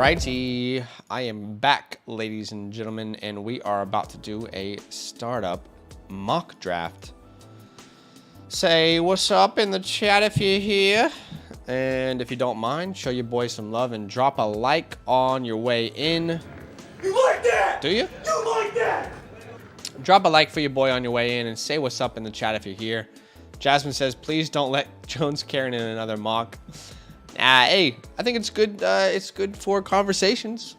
Alrighty, I am back, ladies and gentlemen, and we are about to do a startup mock draft. Say what's up in the chat if you're here, and if you don't mind, show your boys some love and drop a like on your way in. You like that? Do you? You like that? Drop a like for your boy on your way in and say what's up in the chat if you're here. Jasmine says, please don't let Jones Karen in another mock. Hey, I think it's good. It's good for conversations.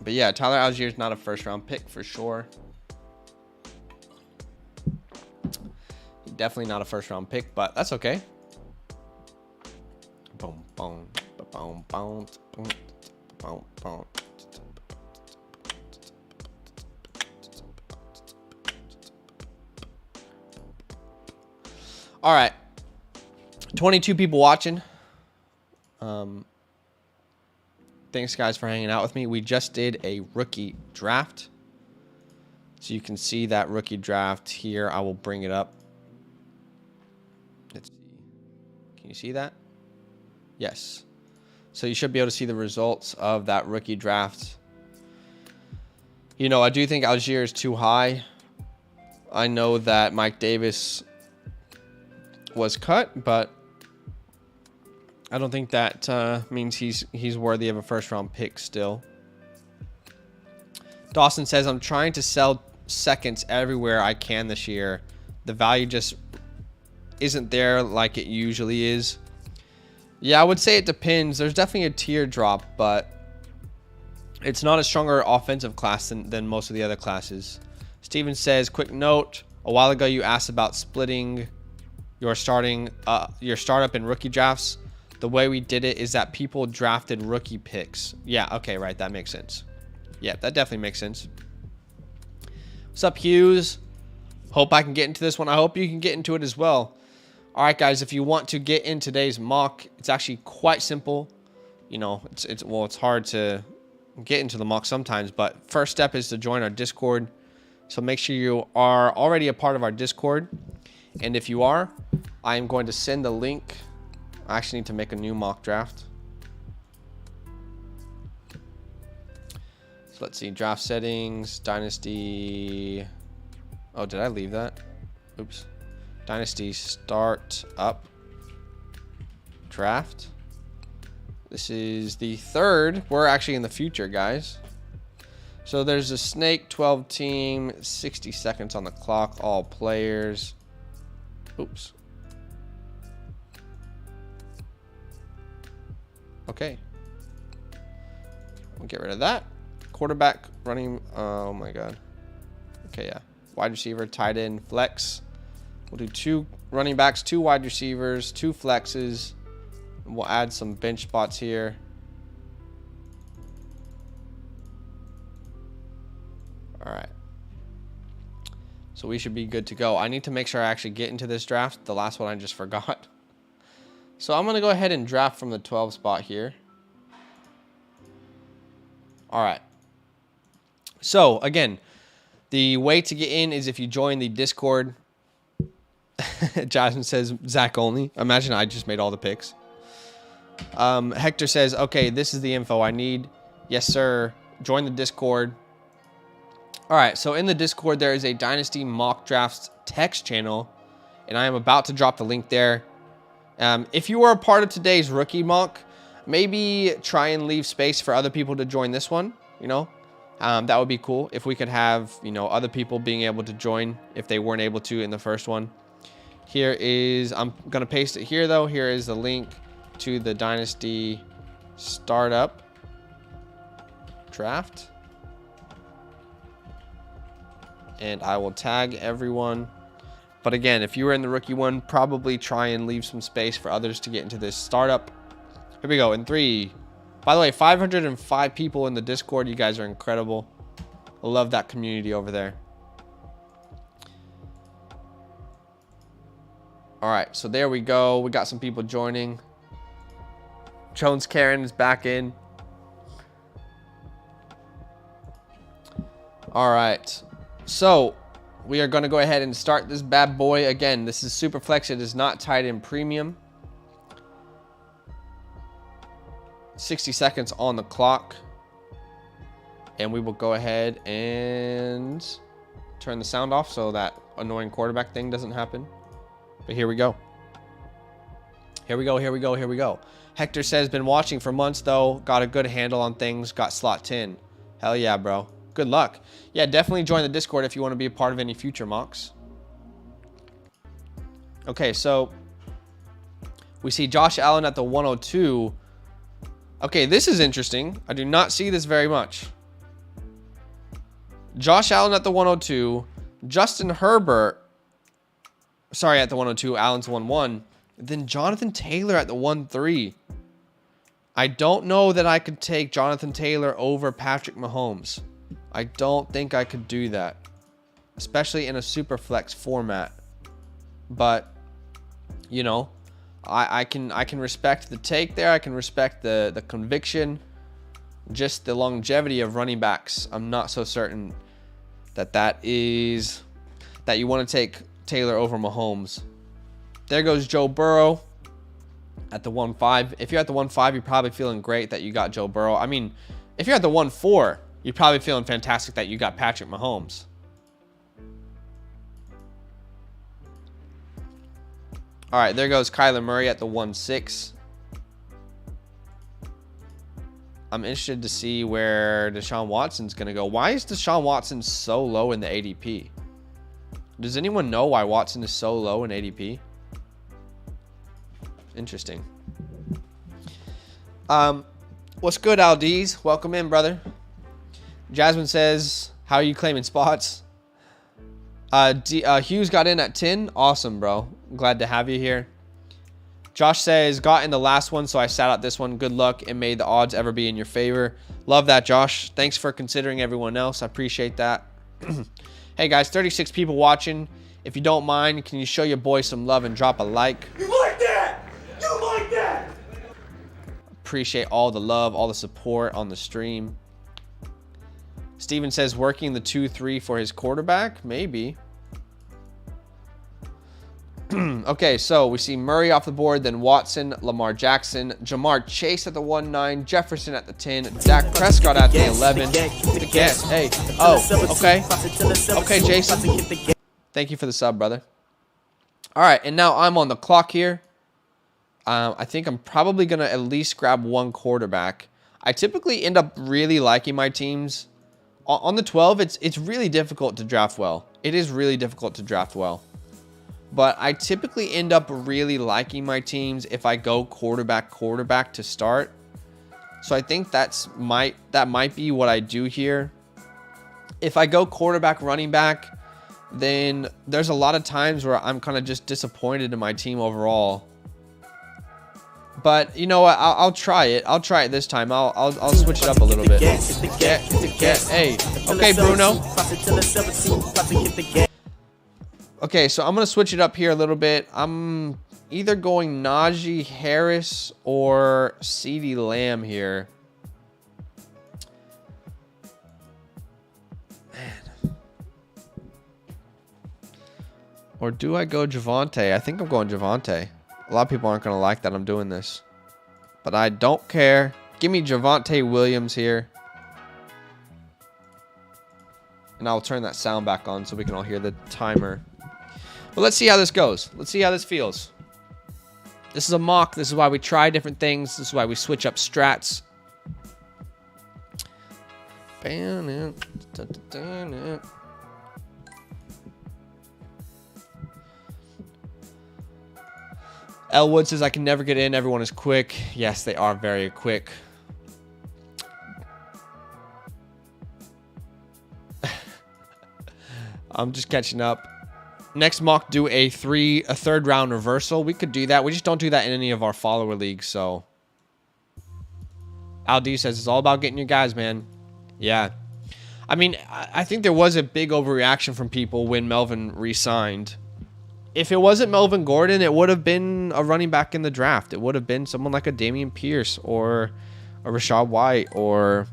But yeah, Tyler Allgeier's not a first-round pick for sure. Definitely not a first-round pick, but that's okay. Boom, boom, boom, boom, boom, boom, boom. All right. 22 people watching. Thanks guys for hanging out with me. We just did a rookie draft. So you can see that rookie draft here. I will bring it up. Let's see. Can you see that? Yes. So you should be able to see the results of that rookie draft. You know, I do think Allgeier is too high. I know that Mike Davis was cut, but I don't think that means he's worthy of a first-round pick still. Dawson says, I'm trying to sell seconds everywhere I can this year. The value just isn't there like it usually is. Yeah, I would say it depends. There's definitely a tier drop, but it's not a stronger offensive class than most of the other classes. Steven says, quick note, a while ago you asked about splitting your startup and rookie drafts. The way we did it is that people drafted rookie picks. Yeah, okay, right, that makes sense. Yeah, that definitely makes sense. What's up, Hughes? Hope I can get into this one. I hope you can get into it as well. All right, guys, if you want to get in today's mock, it's actually quite simple. You know, it's hard to get into the mock sometimes, but first step is to join our Discord. So make sure you are already a part of our Discord. And if you are, I am going to send the link. I actually need to make a new mock draft. So let's see, draft settings, Dynasty. Oh, did I leave that? Oops. Dynasty StartUp draft. This is the third. We're actually in the future, guys. So there's a snake 12 team, 60 seconds on the clock, all players. Oops. Okay. We'll get rid of that. Quarterback, running. Oh my God. Okay, yeah. Wide receiver, tight end, flex. We'll do 2 running backs, 2 wide receivers, 2 flexes. And we'll add some bench spots here. All right. So we should be good to go. I need to make sure I actually get into this draft. The last one I just forgot. So I'm going to go ahead and draft from the 12 spot here. All right. So again, the way to get in is if you join the Discord. Jasmine says Zach only. Imagine I just made all the picks. Hector says, okay, this is the info I need. Yes, sir. Join the Discord. All right, so in the Discord, there is a Dynasty Mock Drafts text channel, and I am about to drop the link there. If you are a part of today's rookie mock, maybe try and leave space for other people to join this one, you know? That would be cool if we could have, you know, other people being able to join if they weren't able to in the first one. Here is, I'm going to paste it here, though. Here is the link to the Dynasty Startup draft. And I will tag everyone. But again, if you were in the rookie one, probably try and leave some space for others to get into this startup. Here we go in 3. By the way, 505 people in the Discord. You guys are incredible. I love that community over there. All right, so there we go. We got some people joining. Jones Karen is back in. All right. So we are going to go ahead and start this bad boy. Again, this is SuperFlex. It is not tied in premium. 60 seconds on the clock. And we will go ahead and turn the sound off so that annoying quarterback thing doesn't happen. But here we go. Here we go, here we go, here we go. Hector says, been watching for months though. Got a good handle on things. Got slot 10. Hell yeah, bro. Good luck. Yeah, definitely join the Discord if you want to be a part of any future mocks. Okay, so we see Josh Allen at the 102. Okay, this is interesting. I do not see this very much. Josh Allen at the 102. Justin Herbert. Sorry, at the 102. Allen's 1-1. Then Jonathan Taylor at the 1-3. I don't know that I could take Jonathan Taylor over Patrick Mahomes. I don't think I could do that, especially in a SuperFlex format. But, you know, I can respect the take there. I can respect the conviction. Just the longevity of running backs. I'm not so certain that you want to take Taylor over Mahomes. There goes Joe Burrow at the 1-5. If you're at the 1-5, you're probably feeling great that you got Joe Burrow. I mean, if you're at the 1-4, you're probably feeling fantastic that you got Patrick Mahomes. All right, there goes Kyler Murray at the 1-6. I'm interested to see where Deshaun Watson's going to go. Why is Deshaun Watson so low in the ADP? Does anyone know why Watson is so low in ADP? Interesting. What's good, Aldiz? Welcome in, brother. Jasmine says, how are you claiming spots? Hughes got in at 10. Awesome, bro. Glad to have you here. Josh says, got in the last one, so I sat out this one. Good luck, and may the odds ever be in your favor. Love that, Josh. Thanks for considering everyone else. I appreciate that. Hey, guys, 36 people watching. If you don't mind, can you show your boy some love and drop a like? You like that? You like that? Appreciate all the love, all the support on the stream. Steven says, working the 2-3 for his quarterback? Maybe. Okay, so we see Murray off the board, then Watson, Lamar Jackson, Jamar Chase at the 1-9, Jefferson at the 10, Dak Prescott at the 11. The guess. Hey. Oh, okay. Okay, Jason. Thank you for the sub, brother. All right, and now I'm on the clock here. I think I'm probably going to at least grab one quarterback. I typically end up really liking my teams. On the 12, it's really difficult to draft well. It is really difficult to draft well. But I typically end up really liking my teams if I go quarterback to start. So I think that might be what I do here. If I go quarterback running back, then there's a lot of times where I'm kind of just disappointed in my team overall. But you know what? I'll try it. I'll try it this time. I'll switch it up a little bit. Hey. Okay, Bruno. Okay, so I'm going to switch it up here a little bit. I'm either going Najee Harris or CeeDee Lamb here. Man. Or do I go Javonte? I think I'm going Javonte. A lot of people aren't going to like that I'm doing this. But I don't care. Give me Javonte Williams here. And I'll turn that sound back on so we can all hear the timer. But let's see how this goes. Let's see how this feels. This is a mock. This is why we try different things. This is why we switch up strats. Elwood says, I can never get in. Everyone is quick. Yes, they are very quick. I'm just catching up. Next mock, do a third round reversal. We could do that. We just don't do that in any of our follower leagues. So Aldi says it's all about getting your guys, man. Yeah. I mean, I think there was a big overreaction from people when Melvin re-signed. If it wasn't Melvin Gordon, it would have been a running back in the draft. It would have been someone like a Dameon Pierce or a Rachaad White, or,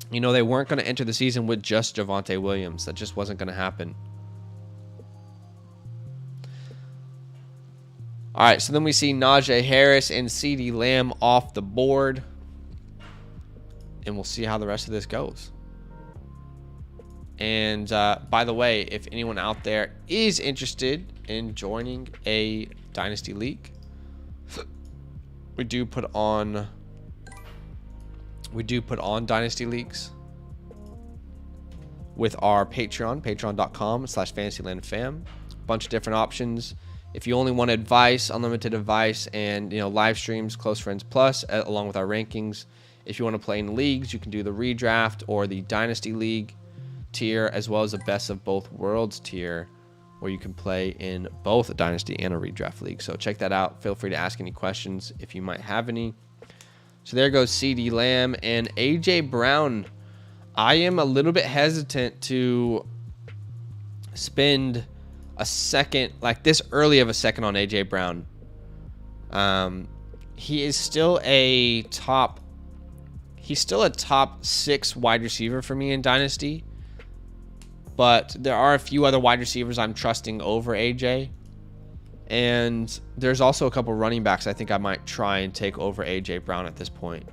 you know, they weren't going to enter the season with just Javonte Williams. That just wasn't going to happen. All right, so then we see Najee Harris and CeeDee Lamb off the board. and we'll see how the rest of this goes. And by the way, if anyone out there is interested in joining a Dynasty League, we do put on Dynasty Leagues with our patreon.com/fantasylandfam. Bunch of different options. If you only want advice, unlimited advice, and live streams, Close Friends Plus, along with our rankings. If you want to play in leagues, you can do the redraft or the Dynasty League tier, as well as the Best of Both Worlds tier, where you can play in both a Dynasty and a redraft league. So check that out. Feel free to ask any questions if you might have any. So there goes CD Lamb and AJ Brown. I am a little bit hesitant to spend a second, like this early of a second, on AJ Brown. He is still a top 6 wide receiver for me in Dynasty, but there are a few other wide receivers I'm trusting over AJ, and there's also a couple running backs I think I might try and take over AJ Brown at this point.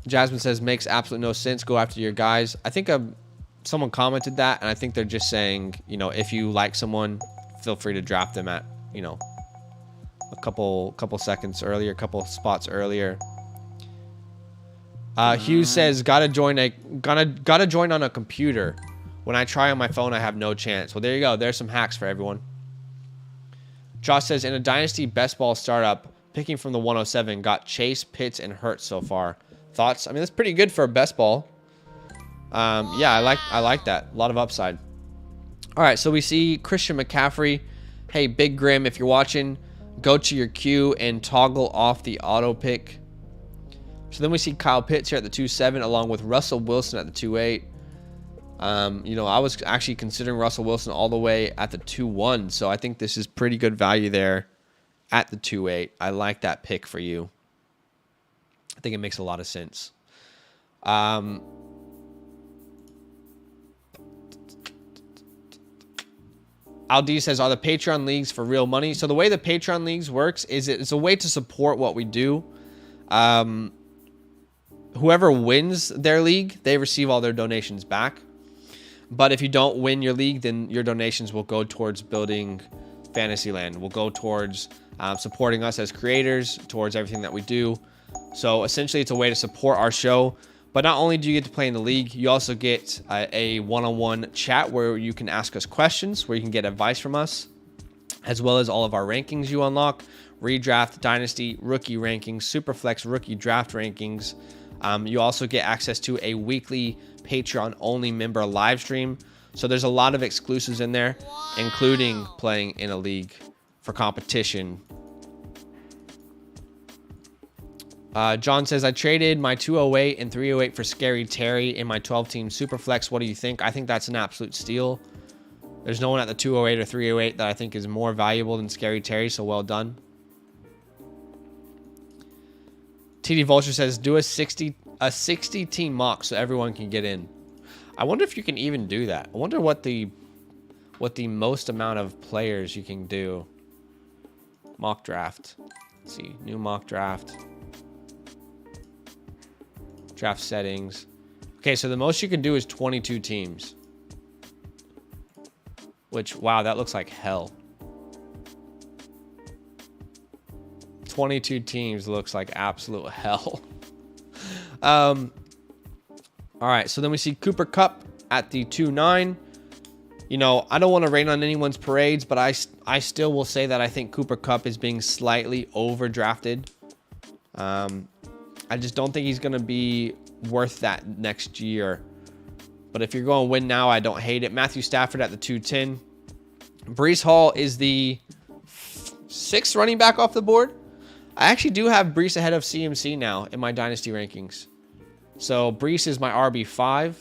Jasmine says, makes absolutely no sense. Go after your guys. I think someone commented that, and I think they're just saying, if you like someone, feel free to draft them at, a couple seconds earlier, a couple spots earlier. Hughes says, gotta join on a computer. When I try on my phone, I have no chance. Well, there you go. There's some hacks for everyone. Josh says, in a Dynasty best ball startup, picking from the 107, got Chase, Pitts, and Hurts so far. Thoughts? I mean, that's pretty good for a best ball. Yeah, I like that. A lot of upside. All right, so we see Christian McCaffrey. Hey, Big Grim, if you're watching, go to your queue and toggle off the auto pick. So then we see Kyle Pitts here at the 2.7, along with Russell Wilson at the 2.8. I was actually considering Russell Wilson all the way at the 2.1, so I think this is pretty good value there at the 2.8. I like that pick for you. I think it makes a lot of sense. Aldi says, are the Patreon leagues for real money? So the way the Patreon leagues works is it's a way to support what we do. Whoever wins their league, they receive all their donations back. But if you don't win your league, then your donations will go towards building Fantasyland. Will go towards supporting us as creators, towards everything that we do. So essentially, it's a way to support our show. But not only do you get to play in the league, you also get a one-on-one chat where you can ask us questions, where you can get advice from us, as well as all of our rankings you unlock, redraft, dynasty, rookie rankings, SuperFlex rookie draft rankings. You also get access to a weekly Patreon-only member live stream. So there's a lot of exclusives in there, including playing in a league for competition. John says, I traded my 208 and 308 for Scary Terry in my 12-team Superflex. What do you think? I think that's an absolute steal. There's no one at the 208 or 308 that I think is more valuable than Scary Terry, so well done. TD Vulture says, do a 60-team mock so everyone can get in. I wonder if you can even do that. I wonder what the most amount of players you can do. Mock draft. Let's see, new mock draft. Draft settings. Okay, so the most you can do is 22 teams. Which, wow, that looks like hell. 22 teams looks like absolute hell. All right, so then we see Cooper Kupp at the 2.9. I don't want to rain on anyone's parades, but I still will say that I think Cooper Kupp is being slightly overdrafted. I just don't think he's going to be worth that next year. But if you're going to win now, I don't hate it. Matthew Stafford at the 2.10. Breece Hall is the 6th running back off the board. I actually do have Breece ahead of CMC now in my Dynasty rankings. So Breece is my RB5.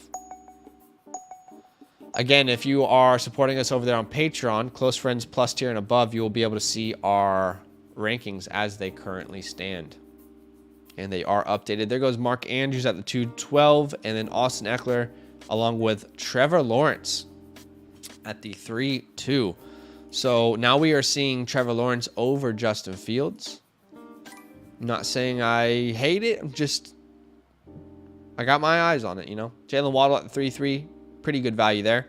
Again, if you are supporting us over there on Patreon, Close Friends Plus tier and above, you will be able to see our rankings as they currently stand. And they are updated. There goes Mark Andrews at the 2.12, and then Austin Eckler along with Trevor Lawrence at the 3.2. So now we are seeing Trevor Lawrence over Justin Fields. I'm not saying I hate it. I got my eyes on it, you know. Jalen Waddle at the 3-3. Pretty good value there.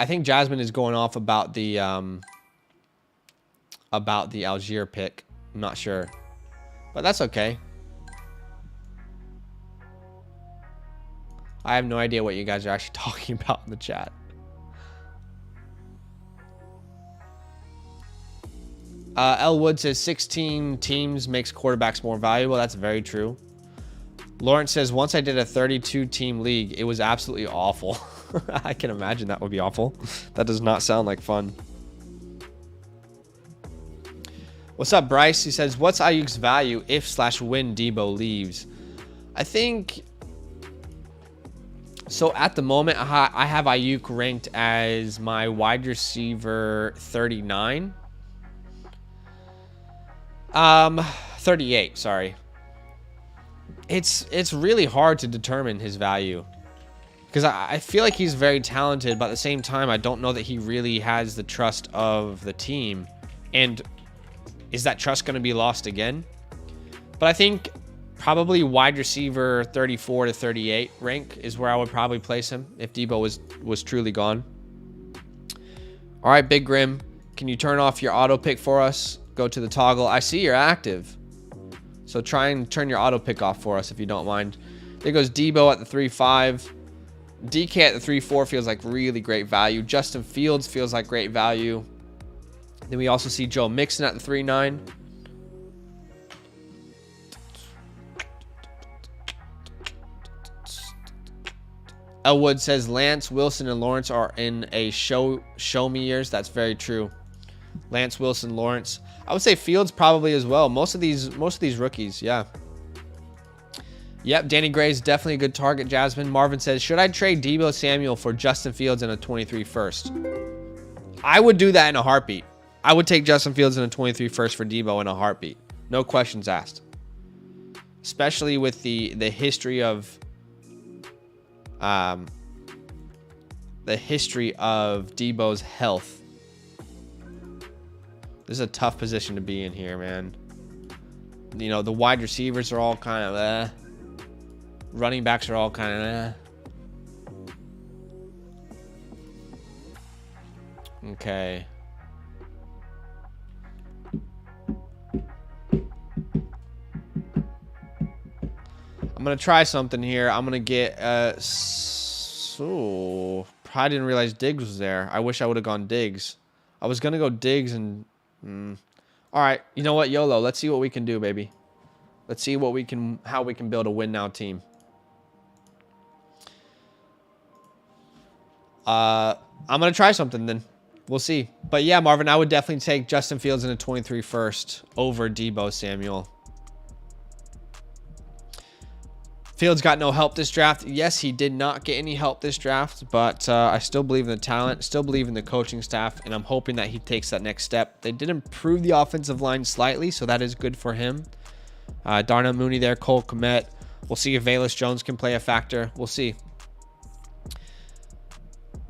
I think Jasmine is going off about the Algier pick. I'm not sure. But that's okay. I have no idea what you guys are actually talking about in the chat. L. Wood says 16 teams makes quarterbacks more valuable. That's very true. Lawrence says, once I did a 32-team league, it was absolutely awful. I can imagine that would be awful. That does not sound like fun. What's up, Bryce? He says, what's Ayuk's value if/when Debo leaves? I think... So at the moment, I have Ayuk ranked as my wide receiver 39. 38, sorry. It's really hard to determine his value. Because I feel like he's very talented, but at the same time, I don't know that he really has the trust of the team. And is that trust going to be lost again? But I think probably wide receiver 34 to 38 rank is where I would probably place him if Debo was truly gone. All right, Big Grim, can you turn off your auto pick for us? Go to the toggle. I see you're active. So try and turn your auto pick off for us if you don't mind. There goes Debo at the 3-5. DK at the 3-4 feels like really great value. Justin Fields feels like great value. Then we also see Joe Mixon at the 3-9. Elwood says Lance, Wilson, and Lawrence are in a show me years. That's very true. Lance, Wilson, Lawrence. I would say Fields probably as well. Most of these rookies, yeah. Yep, Danny Gray is definitely a good target, Jasmine. Marvin says, should I trade Debo Samuel for Justin Fields in a 23 first? I would do that in a heartbeat. I would take Justin Fields in a 23 first for Debo in a heartbeat. No questions asked. Especially with the history of Debo's health. This is a tough position to be in here, man. You know, the wide receivers are all kind of running backs are all kind of Okay. I'm going to try something here. I'm going to get so probably didn't realize Diggs was there. I wish I would have gone Diggs. I was going to go Diggs and all right, you know what? YOLO. Let's see what we can do, baby. Let's see what how we can build a win now team. I'm going to try something then. We'll see. But yeah, Marvin, I would definitely take Justin Fields in a 23 first over Debo Samuel. Fields got no help this draft. Yes, he did not get any help this draft, but I still believe in the talent, still believe in the coaching staff, and I'm hoping that he takes that next step. They did improve the offensive line slightly, so that is good for him. Darnell Mooney there, Cole Kmet. We'll see if Velus Jones can play a factor. We'll see.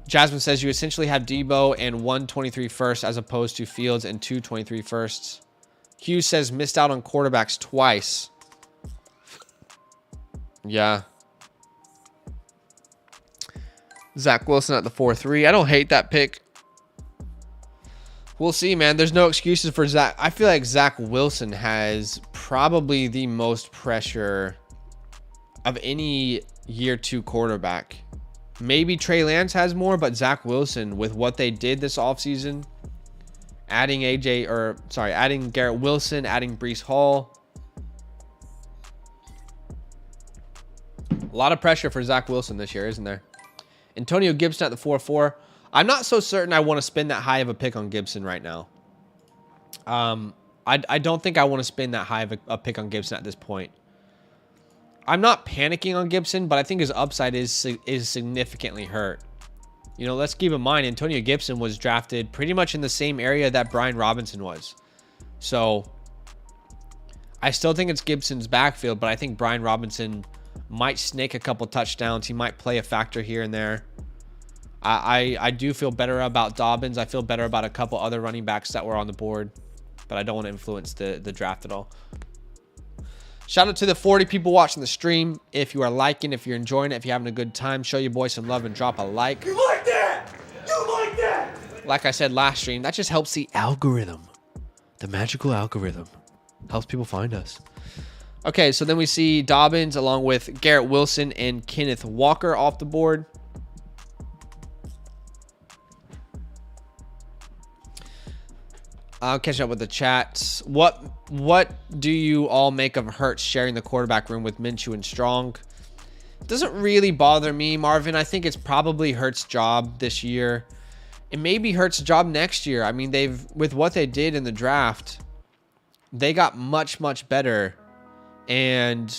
Jasmine says you essentially have Debo and 123 first as opposed to Fields and 223 firsts. Hughes says missed out on quarterbacks twice. Yeah. Zach Wilson at the 4-3. I don't hate that pick. We'll see, man. There's no excuses for Zach. I feel like Zach Wilson has probably the most pressure of any year 2 quarterback. Maybe Trey Lance has more, but Zach Wilson, with what they did this offseason, adding Garrett Wilson, adding Breece Hall. A lot of pressure for Zach Wilson this year, isn't there? Antonio Gibson at the 4-4. I'm not so certain I want to spend that high of a pick on Gibson right now. I don't think I want to spend that high of a pick on Gibson at this point. I'm not panicking on Gibson, but I think his upside is significantly hurt. You know, let's keep in mind, Antonio Gibson was drafted pretty much in the same area that Brian Robinson was. So, I still think it's Gibson's backfield, but I think Brian Robinson Might snake a couple touchdowns. He might play a factor here and there. I do feel better about Dobbins. I feel better about a couple other running backs that were on the board, but I don't want to influence the draft at all. Shout out to the 40 people watching the stream. If you are liking, if you're enjoying it, if you're having a good time, show your boy some love and drop a like. You like that? You like that? Like I said last stream, that just helps the algorithm. The magical algorithm helps people find us. Okay, so then we see Dobbins along with Garrett Wilson and Kenneth Walker off the board. I'll catch up with the chats. What do you all make of Hurts sharing the quarterback room with Minshew and Strong? Doesn't really bother me, Marvin. I think it's probably Hurts' job this year. It may be Hurts' job next year. I mean, with what they did in the draft, they got much, much better. And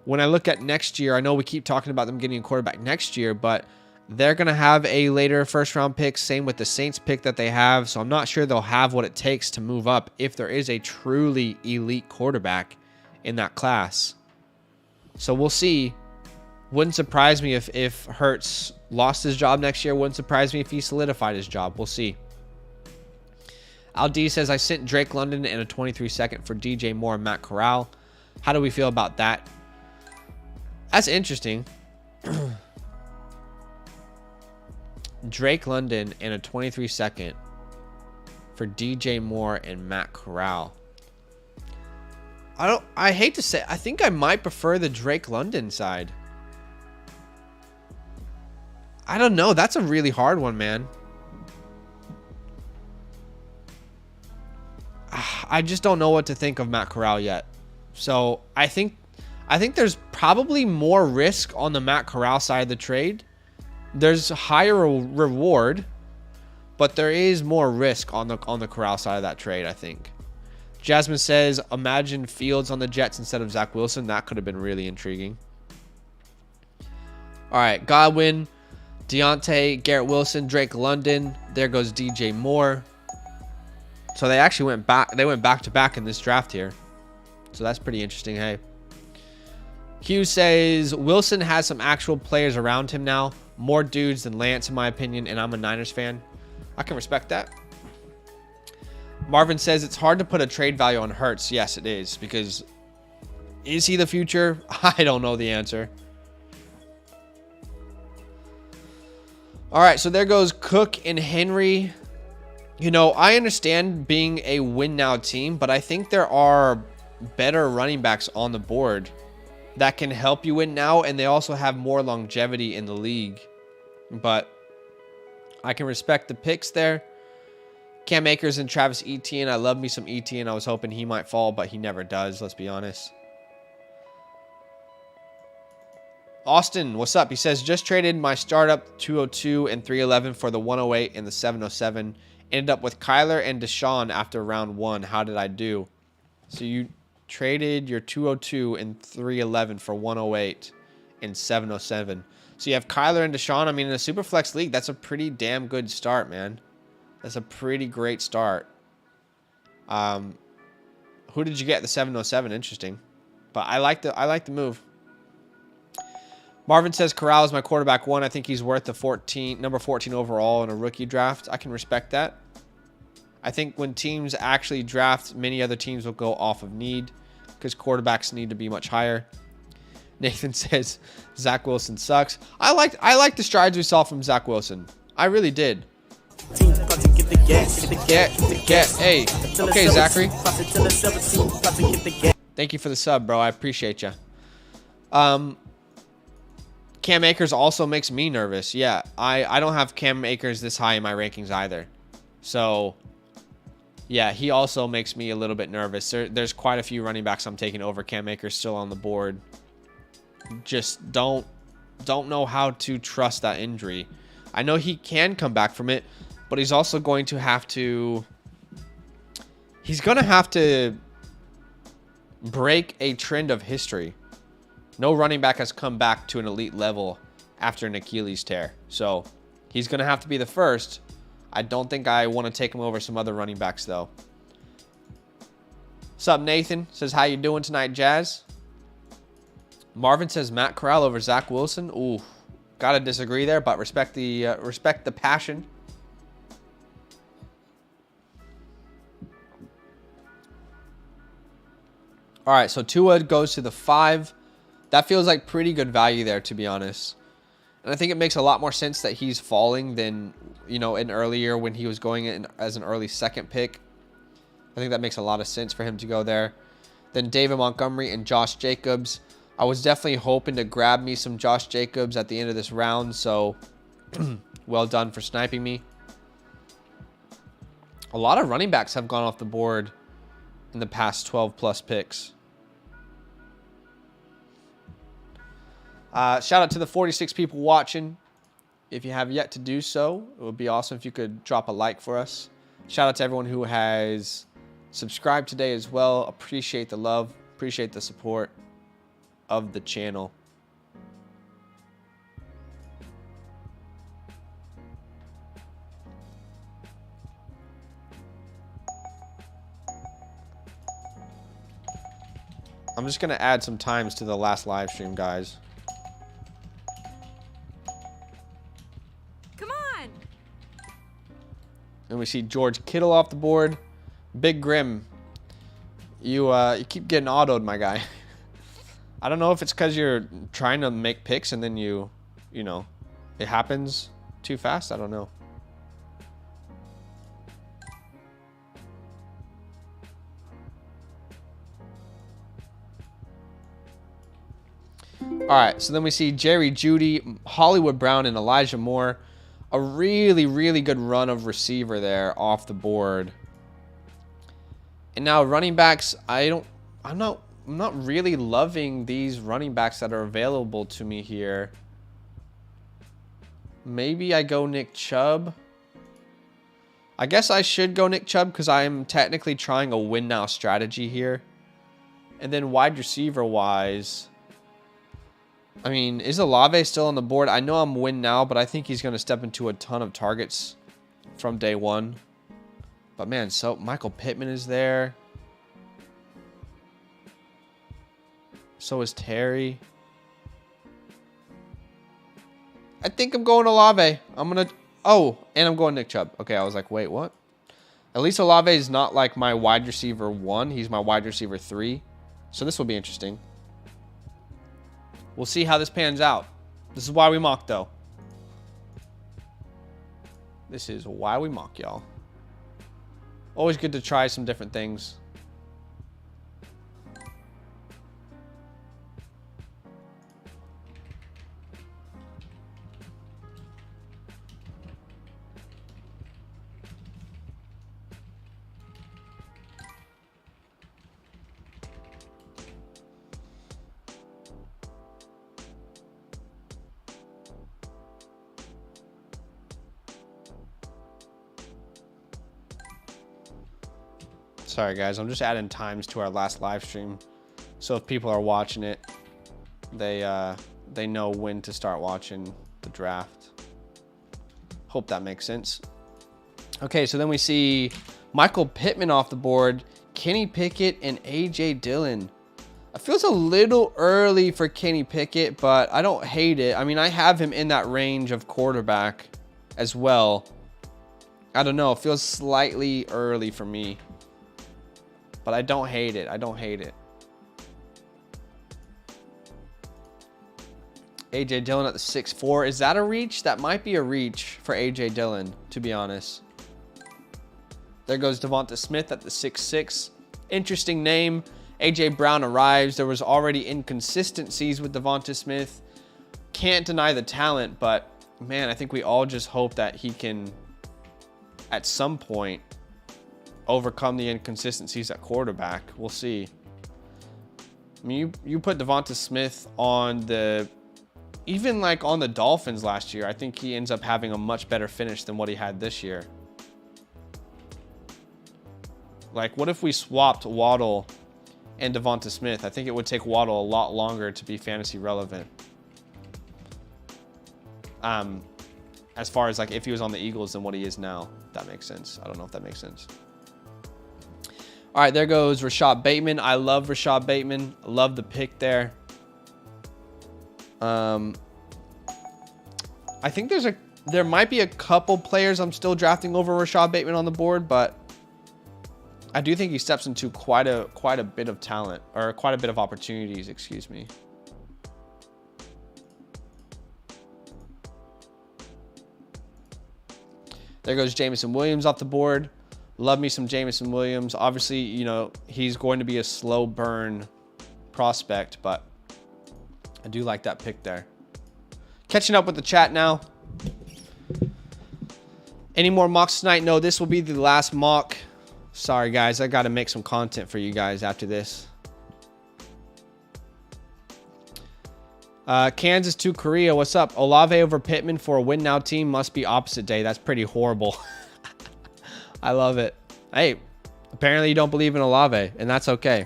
when I look at next year, I know we keep talking about them getting a quarterback next year, but they're going to have a later first-round pick. Same with the Saints pick that they have. So I'm not sure they'll have what it takes to move up if there is a truly elite quarterback in that class. So we'll see. Wouldn't surprise me if Hurts lost his job next year. Wouldn't surprise me if he solidified his job. We'll see. Aldi says, I sent Drake London and a 23-second for DJ Moore and Matt Corral. How do we feel about that? That's interesting. Drake London and a 23-second for DJ Moore and Matt Corral. I hate to say, I think I might prefer the Drake London side. I don't know. That's a really hard one, man. I just don't know what to think of Matt Corral yet. So I think there's probably more risk on the Matt Corral side of the trade. There's higher reward, but there is more risk on the Corral side of that trade, I think. Jasmine says, imagine Fields on the Jets instead of Zach Wilson. That could have been really intriguing. All right, Godwin, Deontay, Garrett Wilson, Drake London. There goes DJ Moore. So they actually went back. They went back to back in this draft here. So that's pretty interesting. Hey, Hugh says Wilson has some actual players around him now. More dudes than Lance, in my opinion. And I'm a Niners fan. I can respect that. Marvin says it's hard to put a trade value on Hurts. Yes, it is. Because is he the future? I don't know the answer. All right, so there goes Cook and Henry. You know, I understand being a win now team, but I think there are better running backs on the board that can help you win now, and they also have more longevity in the league. But I can respect the picks there. Cam Akers and Travis Etienne. I love me some Etienne. I was hoping he might fall, but he never does, let's be honest. Austin, what's up? He says, just traded my startup 202 and 311 for the 108 and the 707. Ended up with Kyler and Deshaun after round 1. How did I do? So you traded your 202 and 311 for 108 and 707. So you have Kyler and Deshaun. I mean, in a SuperFlex league, that's a pretty damn good start, man. That's a pretty great start. Who did you get? The 707. Interesting. But I like the move. Marvin says Corral is my quarterback 1. I think he's worth the number 14 overall in a rookie draft. I can respect that. I think when teams actually draft, many other teams will go off of need because quarterbacks need to be much higher. Nathan says Zach Wilson sucks. I like the strides we saw from Zach Wilson. I really did. Hey, okay, Zachary. Thank you for the sub, bro. I appreciate you. Cam Akers also makes me nervous. Yeah, I don't have Cam Akers this high in my rankings either. So, yeah, he also makes me a little bit nervous. There's quite a few running backs I'm taking over Cam Akers still on the board. Just don't know how to trust that injury. I know he can come back from it, but he's also going to have to... He's going to have to break a trend of history. No running back has come back to an elite level after an Achilles tear. So he's going to have to be the first. I don't think I want to take him over some other running backs, though. What's up, Nathan? Says, how you doing tonight, Jazz? Marvin says Matt Corral over Zach Wilson. Ooh, gotta disagree there, but respect the passion. All right, so Tua goes to the 5. That feels like pretty good value there, to be honest. And I think it makes a lot more sense that he's falling than, you know, in earlier when he was going in as an early 2nd pick. I think that makes a lot of sense for him to go there. Then David Montgomery and Josh Jacobs. I was definitely hoping to grab me some Josh Jacobs at the end of this round, so well done for sniping me. A lot of running backs have gone off the board in the past 12 plus picks. Shout out to the 46 people watching. If you have yet to do so, it would be awesome if you could drop a like for us. Shout out to everyone who has subscribed today as well. Appreciate the love, appreciate the support of the channel. I'm just going to add some times to the last live stream, guys. Come on. And we see George Kittle off the board. Big Grim, you keep getting autoed, my guy. I don't know if it's because you're trying to make picks and then you know, it happens too fast. I don't know. All right, so then we see Jerry Jeudy, Hollywood Brown, and Elijah Moore. A really, really good run of receiver there off the board. And now running backs, I'm not really loving these running backs that are available to me here. Maybe I go Nick Chubb. I guess I should go Nick Chubb because I'm technically trying a win now strategy here. And then wide receiver wise, I mean, is Olave still on the board? I know I'm win now, but I think he's going to step into a ton of targets from day one. But man, so Michael Pittman is there. So is Terry. I think I'm going Olave. Oh, and I'm going Nick Chubb. Okay, I was like, wait, what? At least Olave is not like my wide receiver 1. He's my wide receiver 3. So this will be interesting. We'll see how this pans out. This is why we mock, though. This is why we mock, y'all. Always good to try some different things. Sorry, guys. I'm just adding times to our last live stream. So if people are watching it, they know when to start watching the draft. Hope that makes sense. Okay, so then we see Michael Pittman off the board, Kenny Pickett, and A.J. Dillon. It feels a little early for Kenny Pickett, but I don't hate it. I mean, I have him in that range of quarterback as well. I don't know. It feels slightly early for me. But I don't hate it. I don't hate it. A.J. Dillon at the 6'4". Is that a reach? That might be a reach for A.J. Dillon, to be honest. There goes Devonta Smith at the 6'6". Interesting name. A.J. Brown arrives. There was already inconsistencies with Devonta Smith. Can't deny the talent, but man, I think we all just hope that he can, at some point, overcome the inconsistencies at quarterback. We'll see. I mean, you put Devonta Smith on even like on the Dolphins last year, I think he ends up having a much better finish than what he had this year. Like, what if we swapped Waddle and Devonta Smith? I think it would take Waddle a lot longer to be fantasy relevant. As far as like if he was on the Eagles than what he is now. If that makes sense. I don't know if that makes sense. All right, there goes Rashad Bateman. I love Rashad Bateman. I love the pick there. I think there might be a couple players I'm still drafting over Rashad Bateman on the board, but I do think he steps into quite a bit of talent, or quite a bit of opportunities, excuse me. There goes Jameson Williams off the board. Love me some Jameson Williams. Obviously, you know, he's going to be a slow burn prospect, but I do like that pick there. Catching up with the chat now. Any more mocks tonight? No, this will be the last mock. Sorry, guys. I got to make some content for you guys after this. Kansas to Korea. What's up? Olave over Pittman for a win now team must be opposite day. That's pretty horrible. I love it. Hey, apparently you don't believe in Olave, and that's okay.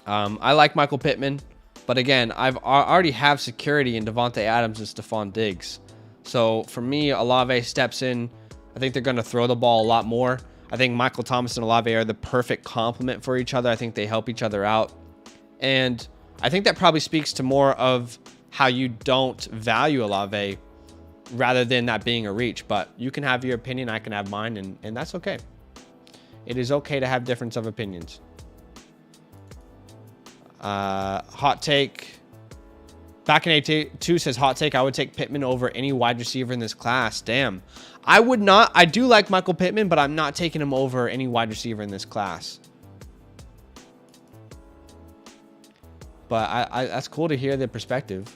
I like Michael Pittman, but again, I already have security in Devontae Adams and Stephon Diggs. So for me, Olave steps in. I think they're going to throw the ball a lot more. I think Michael Thomas and Olave are the perfect complement for each other. I think they help each other out. And I think that probably speaks to more of how you don't value Olave rather than that being a reach. But you can have your opinion, I can have mine, and that's okay. It is okay to have difference of opinions. Hot take. Back in 82 says hot take. I would take Pittman over any wide receiver in this class. Damn. I would not. I do like Michael Pittman, but I'm not taking him over any wide receiver in this class. But I that's cool to hear the perspective.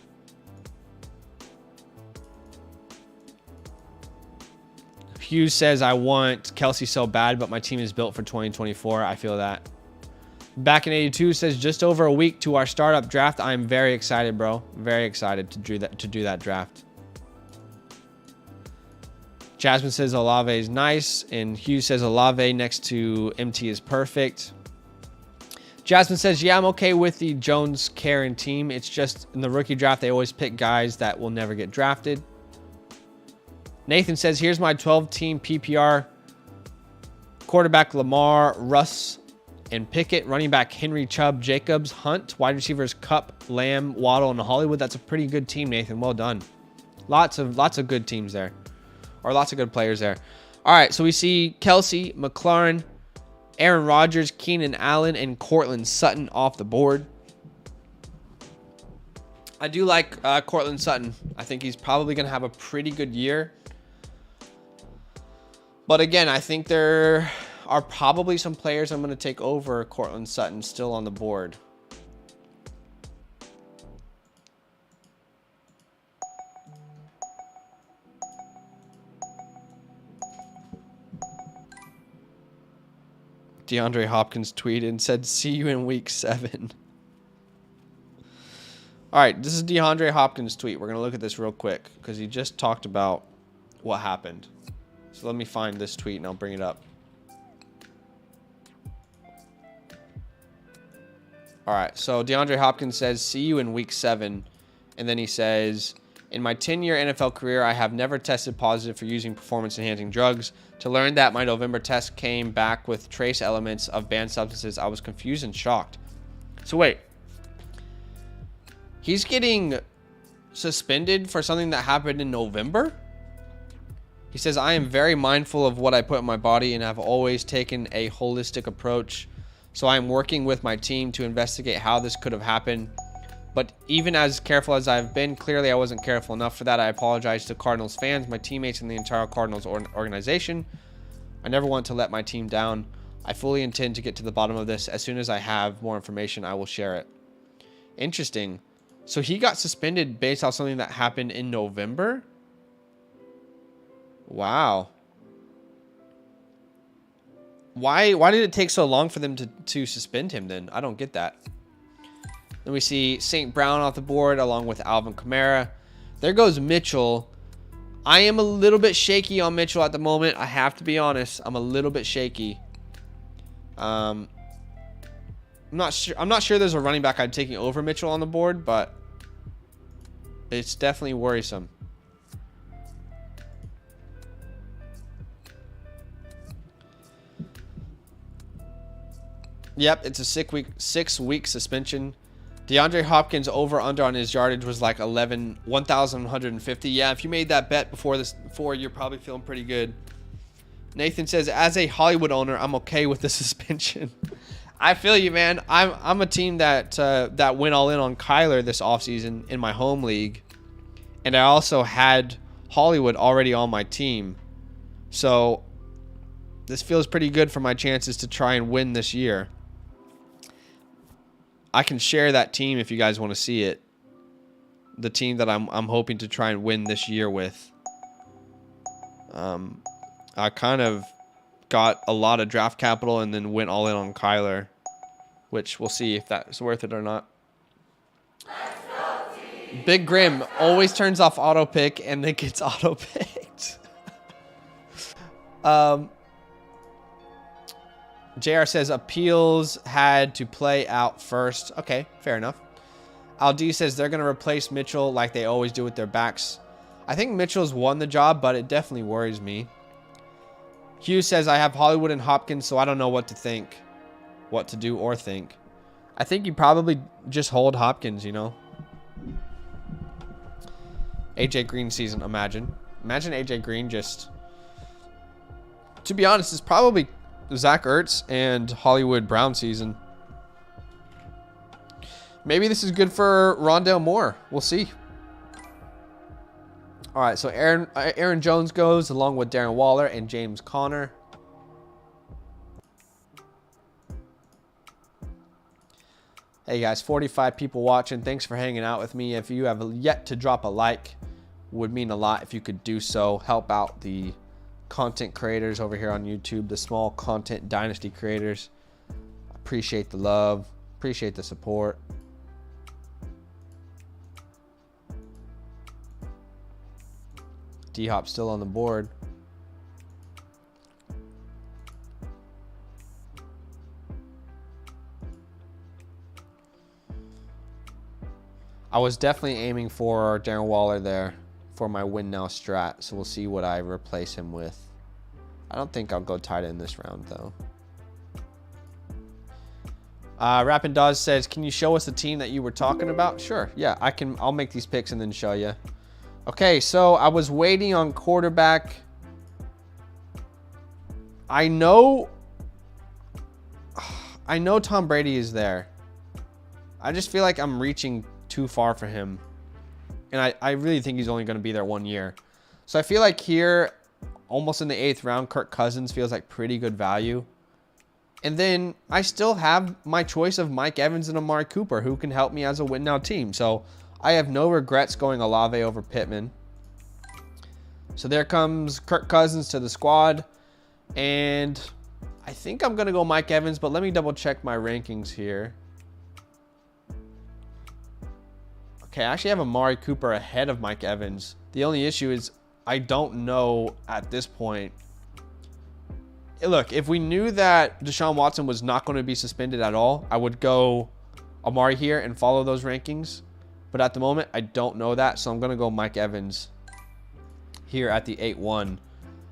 Hughes says, I want Kelsey so bad, but my team is built for 2024. I feel that. Back in 82 says, just over a week to our startup draft. I'm very excited, bro. Very excited to do that draft. Jasmine says Olave is nice, and Hughes says Olave next to MT is perfect. Jasmine says, yeah, I'm okay with the Jones-Karen team. It's just in the rookie draft, they always pick guys that will never get drafted. Nathan says, here's my 12-team PPR. Quarterback Lamar, Russ, and Pickett. Running back Henry, Chubb, Jacobs, Hunt. Wide receivers Cup, Lamb, Waddle, and Hollywood. That's a pretty good team, Nathan. Well done. Lots of good teams there. Or lots of good players there. All right, so we see Kelsey, McLaurin, Aaron Rodgers, Keenan Allen, and Cortland Sutton off the board. I do like Cortland Sutton. I think he's probably going to have a pretty good year. But again, I think there are probably some players I'm going to take over Cortland Sutton still on the board. DeAndre Hopkins tweeted and said, see you in week 7. All right, this is DeAndre Hopkins' tweet. We're going to look at this real quick because he just talked about what happened. So let me find this tweet and I'll bring it up. All right, so DeAndre Hopkins says, see you in week 7. And then he says, in my 10-year NFL career, I have never tested positive for using performance-enhancing drugs. To learn that my November test came back with trace elements of banned substances, I was confused and shocked. So wait. He's getting suspended for something that happened in November? He says, I am very mindful of what I put in my body and have always taken a holistic approach. So I am working with my team to investigate how this could have happened. But even as careful as I've been, clearly I wasn't careful enough for that. I apologize to Cardinals fans, my teammates, and the entire Cardinals organization. I never want to let my team down. I fully intend to get to the bottom of this. As soon as I have more information, I will share it. Interesting. So he got suspended based off something that happened in November? Wow. Why did it take so long for them to suspend him then? I don't get that. Then we see St. Brown off the board along with Alvin Kamara. There goes Mitchell. I am a little bit shaky on Mitchell at the moment. I have to be honest. I'm a little bit shaky. I'm not sure there's a running back I'm taking over Mitchell on the board, but it's definitely worrisome. Yep, it's a 6-week suspension. DeAndre Hopkins over-under on his yardage was like 1,150. Yeah, if you made that bet before, you're probably feeling pretty good. Nathan says, as a Hollywood owner, I'm okay with the suspension. I feel you, man. I'm a team that went all in on Kyler this offseason in my home league. And I also had Hollywood already on my team. So this feels pretty good for my chances to try and win this year. I can share that team if you guys want to see it. The team that I'm hoping to try and win this year with. I kind of got a lot of draft capital and then went all in on Kyler, which we'll see if that's worth it or not. Big Grim always turns off auto pick and then gets auto picked. JR says appeals had to play out first. Okay, fair enough. Aldi says they're going to replace Mitchell like they always do with their backs. I think Mitchell's won the job, but it definitely worries me. Hugh says I have Hollywood and Hopkins, so I don't know what to think. What to do or think. I think you probably just hold Hopkins, you know. AJ Green season, imagine. Imagine AJ Green just... To be honest, it's probably Zach Ertz and Hollywood Brown season. Maybe this is good for Rondale Moore. We'll see. All right, so Aaron Jones goes along with Darren Waller and James Conner. Hey guys, 45 people watching. Thanks for hanging out with me. If you have yet to drop a like, would mean a lot if you could do so. Help out the content creators over here on YouTube, the small content dynasty creators. Appreciate the love, appreciate the support. D-Hop still on the board. I was definitely aiming for Darren Waller there for my win now strat, so we'll see what I replace him with. I don't think I'll go tight end this round though. Rappin' Dawes says, can you show us the team that you were talking about? Sure, yeah, I'll make these picks and then show you. Okay, so I was waiting on quarterback. I know Tom Brady is there. I just feel like I'm reaching too far for him. And I really think he's only going to be there 1 year. So I feel like here, almost in the 8th round, Kirk Cousins feels like pretty good value. And then I still have my choice of Mike Evans and Amari Cooper, who can help me as a win now team. So I have no regrets going Olave over Pittman. So there comes Kirk Cousins to the squad. And I think I'm going to go Mike Evans, but let me double check my rankings here. Okay, I actually have Amari Cooper ahead of Mike Evans. The only issue is I don't know at this point. Look, if we knew that Deshaun Watson was not going to be suspended at all, I would go Amari here and follow those rankings. But at the moment, I don't know that, so I'm going to go Mike Evans here at the 8-1.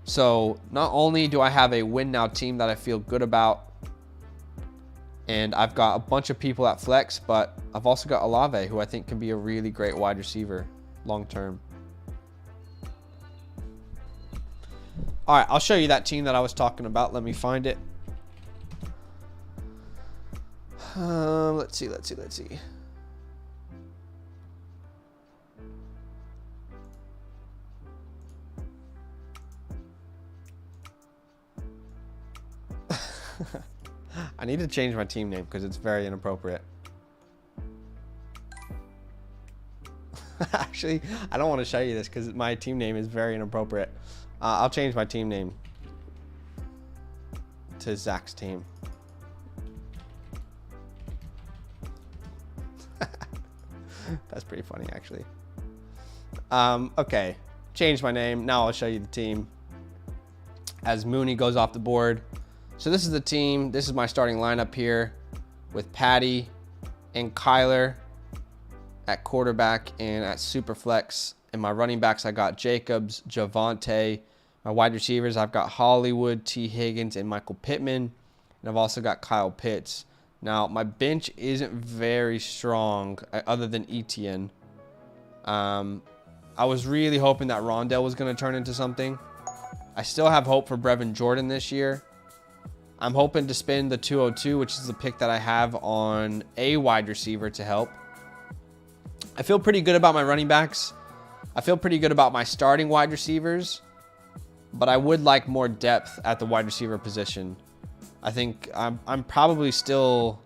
So not only do I have a win now team that I feel good about, and I've got a bunch of people at flex, but I've also got Olave, who I think can be a really great wide receiver long term. All right, I'll show you that team that I was talking about. Let me find it. Let's see. I need to change my team name because it's very inappropriate. Actually, I don't want to show you this because my team name is very inappropriate. I'll change my team name to Zach's team. That's pretty funny, actually. Okay, change my name. Now I'll show you the team. As Mooney goes off the board. So this is the team. This is my starting lineup here with Patty and Kyler at quarterback and at SuperFlex. And my running backs, I got Jacobs, Javonte. My wide receivers, I've got Hollywood, T. Higgins, and Michael Pittman. And I've also got Kyle Pitts. Now, my bench isn't very strong other than Etienne. I was really hoping that Rondell was going to turn into something. I still have hope for Brevin Jordan this year. I'm hoping to spend the 202, which is the pick that I have on a wide receiver to help. I feel pretty good about my running backs. I feel pretty good about my starting wide receivers. But I would like more depth at the wide receiver position. I think I'm probably still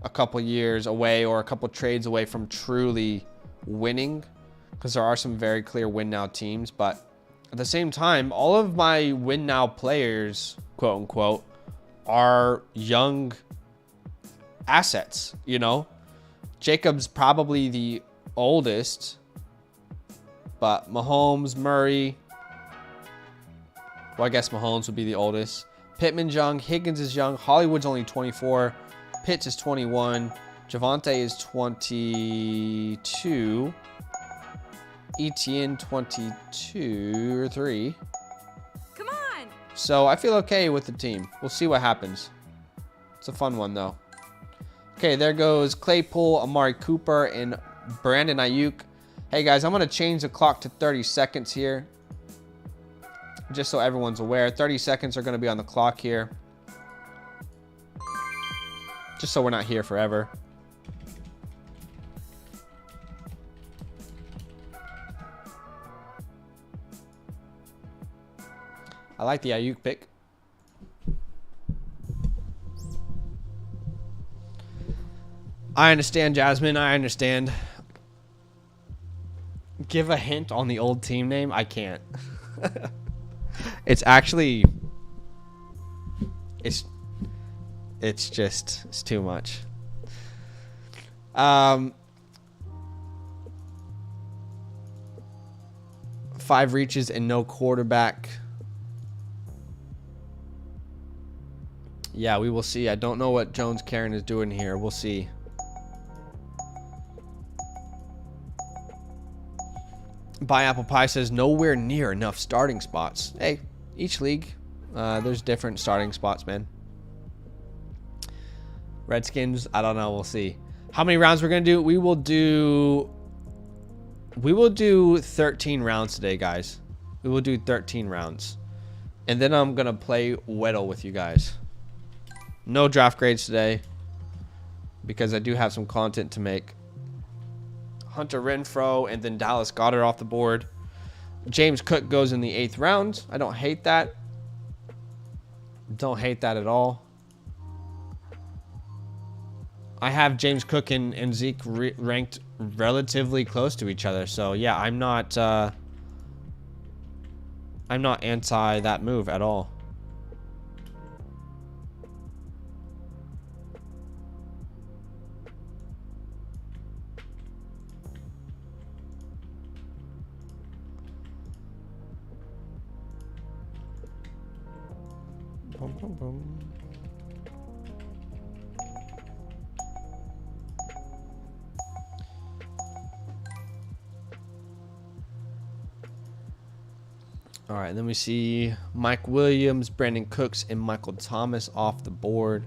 a couple years away or a couple trades away from truly winning, because there are some very clear win now teams. But at the same time, all of my win now players, quote unquote, are young assets, you know. Jacob's probably the oldest, but Mahomes, Murray, well, I guess Mahomes would be the oldest. Pittman's young, Higgins is young, Hollywood's only 24, Pitts is 21, Javonte is 22, Etienne 22 or 3. Come on! So I feel okay with the team. We'll see what happens. It's a fun one though. Okay, there goes Claypool, Amari Cooper, and Brandon Ayuk. Hey guys, I'm gonna change the clock to 30 seconds here. Just so everyone's aware, 30 seconds are gonna be on the clock here. Just so we're not here forever. I like the Ayuk pick. I understand, Jasmine. I understand. Give a hint on the old team name? I can't. It's actually... It's too much. 5 reaches and no quarterback. Yeah, we will see. I don't know what Jones Karen is doing here. We'll see. Buy Apple Pie says nowhere near enough starting spots. Hey, each league, there's different starting spots, man. Redskins, I don't know. We'll see. How many rounds we're gonna do? We will do 13 rounds today, guys. We will do 13 rounds, and then I'm gonna play Weddle with you guys. No draft grades today because I do have some content to make. Hunter Renfrow and then Dallas Goedert off the board. James Cook goes in the 8th round. I don't hate that. Don't hate that at all. I have James Cook and Zeke ranked relatively close to each other. So yeah, I'm not anti that move at all. Boom, boom, boom. All right, then we see Mike Williams, Brandon Cooks, and Michael Thomas off the board.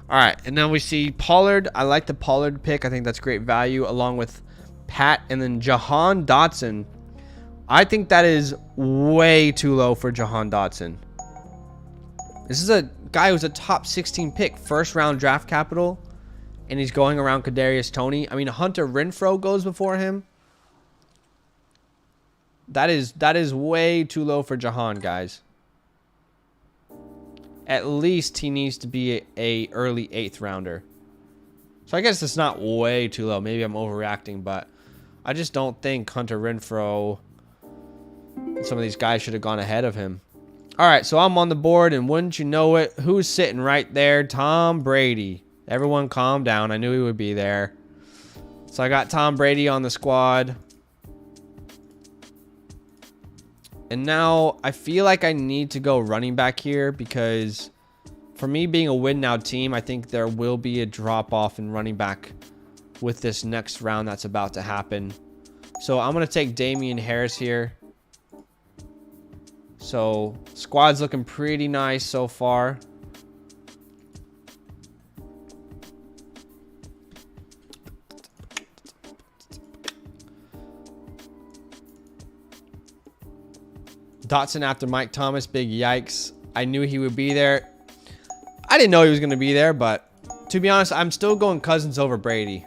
All right, and then we see Pollard. I like the Pollard pick. I think that's great value, along with Pat and then Jahan Dotson. I think that is way too low for Jahan Dotson. This is a guy who's a top 16 pick, first round draft capital, and he's going around Kadarius Toney. I mean, Hunter Renfrow goes before him. That is way too low for Jahan, guys. At least he needs to be a early 8th rounder. So I guess it's not way too low. Maybe I'm overreacting, but I just don't think Hunter Renfrow, some of these guys should have gone ahead of him. All right, so I'm on the board, and wouldn't you know it, who's sitting right there? Tom Brady. Everyone calm down. I knew he would be there. So I got Tom Brady on the squad. And now I feel like I need to go running back here because for me being a win now team, I think there will be a drop off in running back with this next round that's about to happen. So I'm going to take Damian Harris here. So squad's looking pretty nice so far. Dotson after Mike Thomas, big yikes. I knew he would be there. I didn't know he was going to be there, but to be honest, I'm still going Cousins over Brady.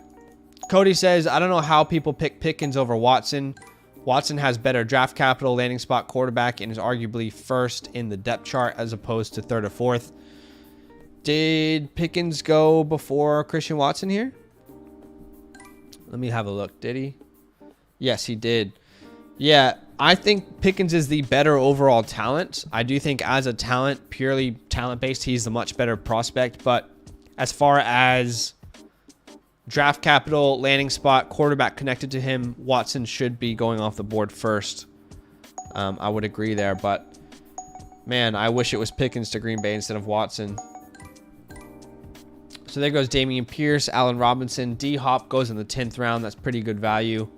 Cody says, I don't know how people pick Pickens over Watson. Watson has better draft capital, landing spot, quarterback, and is arguably first in the depth chart as opposed to third or fourth. Did Pickens go before Christian Watson here? Let me have a look. Did he? Yes, he did. Yeah, I think Pickens is the better overall talent. I do think as a talent, purely talent-based, he's the much better prospect. But as far as draft capital, landing spot, quarterback connected to him, Watson should be going off the board first. I would agree there. But, man, I wish it was Pickens to Green Bay instead of Watson. So there goes Dameon Pierce, Allen Robinson. D-Hop goes in the 10th round. That's pretty good value.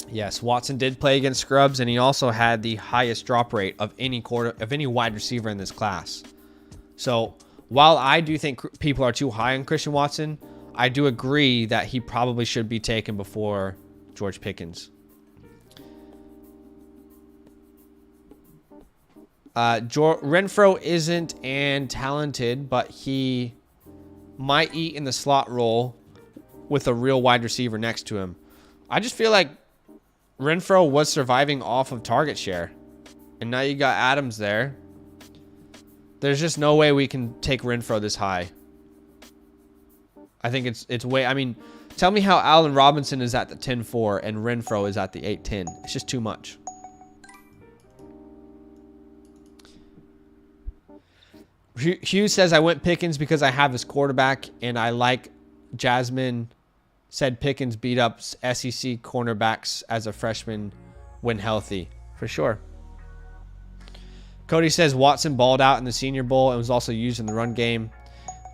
Yes, Watson did play against scrubs, and he also had the highest drop rate of any wide receiver in this class. So while I do think people are too high on Christian Watson, I do agree that he probably should be taken before George Pickens. Renfro isn't and talented, but he might eat in the slot role with a real wide receiver next to him. I just feel like Renfro was surviving off of target share, and now you got Adams there. There's just no way we can take Renfro this high. I think it's way. I mean, tell me how Allen Robinson is at the 10-4 and Renfro is at the 8-10. It's just too much. Hughes says I went Pickens because I have his quarterback and I like Jasmine. Said Pickens beat up SEC cornerbacks as a freshman when healthy. For sure. Cody says Watson balled out in the Senior Bowl and was also used in the run game.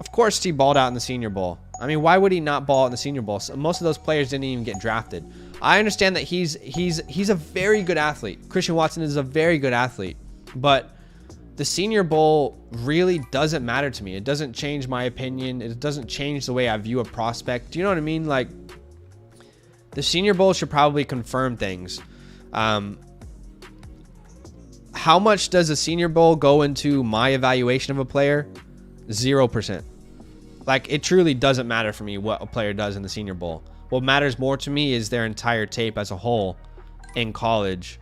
Of course he balled out in the Senior Bowl. I mean, why would he not ball out in the Senior Bowl? So most of those players didn't even get drafted. I understand that he's a very good athlete. Christian Watson is a very good athlete. But the Senior Bowl really doesn't matter to me. It doesn't change my opinion. It doesn't change the way I view a prospect. Do you know what I mean? Like, the Senior Bowl should probably confirm things. How much does a Senior Bowl go into my evaluation of a player? 0%. Like, it truly doesn't matter for me what a player does in the Senior Bowl. What matters more to me is their entire tape as a whole in college.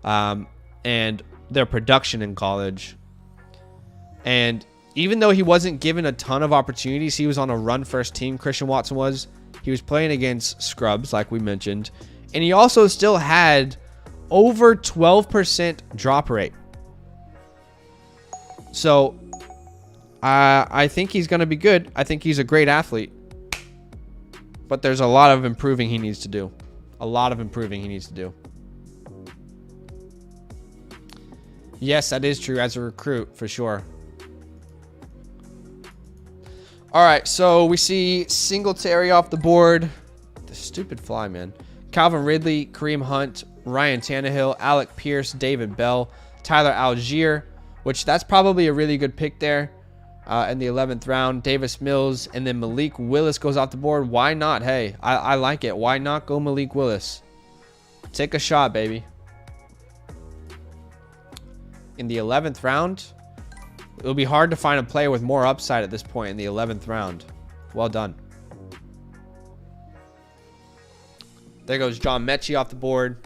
And their production in college. And even though he wasn't given a ton of opportunities, he was on a run-first team, Christian Watson was. He was playing against scrubs, like we mentioned. And he also still had over 12% drop rate. So, I think he's going to be good. I think he's a great athlete. But there's a lot of improving he needs to do. A lot of improving he needs to do. Yes, that is true as a recruit, for sure. All right, so we see Singletary off the board. The stupid fly, man. Calvin Ridley, Kareem Hunt, Ryan Tannehill, Alec Pierce, David Bell, Tyler Algier, which that's probably a really good pick there in the 11th round. Davis Mills, and then Malik Willis goes off the board. Why not? Hey, I like it. Why not go Malik Willis? Take a shot, baby. In the 11th round, it'll be hard to find a player with more upside at this point in the 11th round. Well done. There goes John Mechie off the board.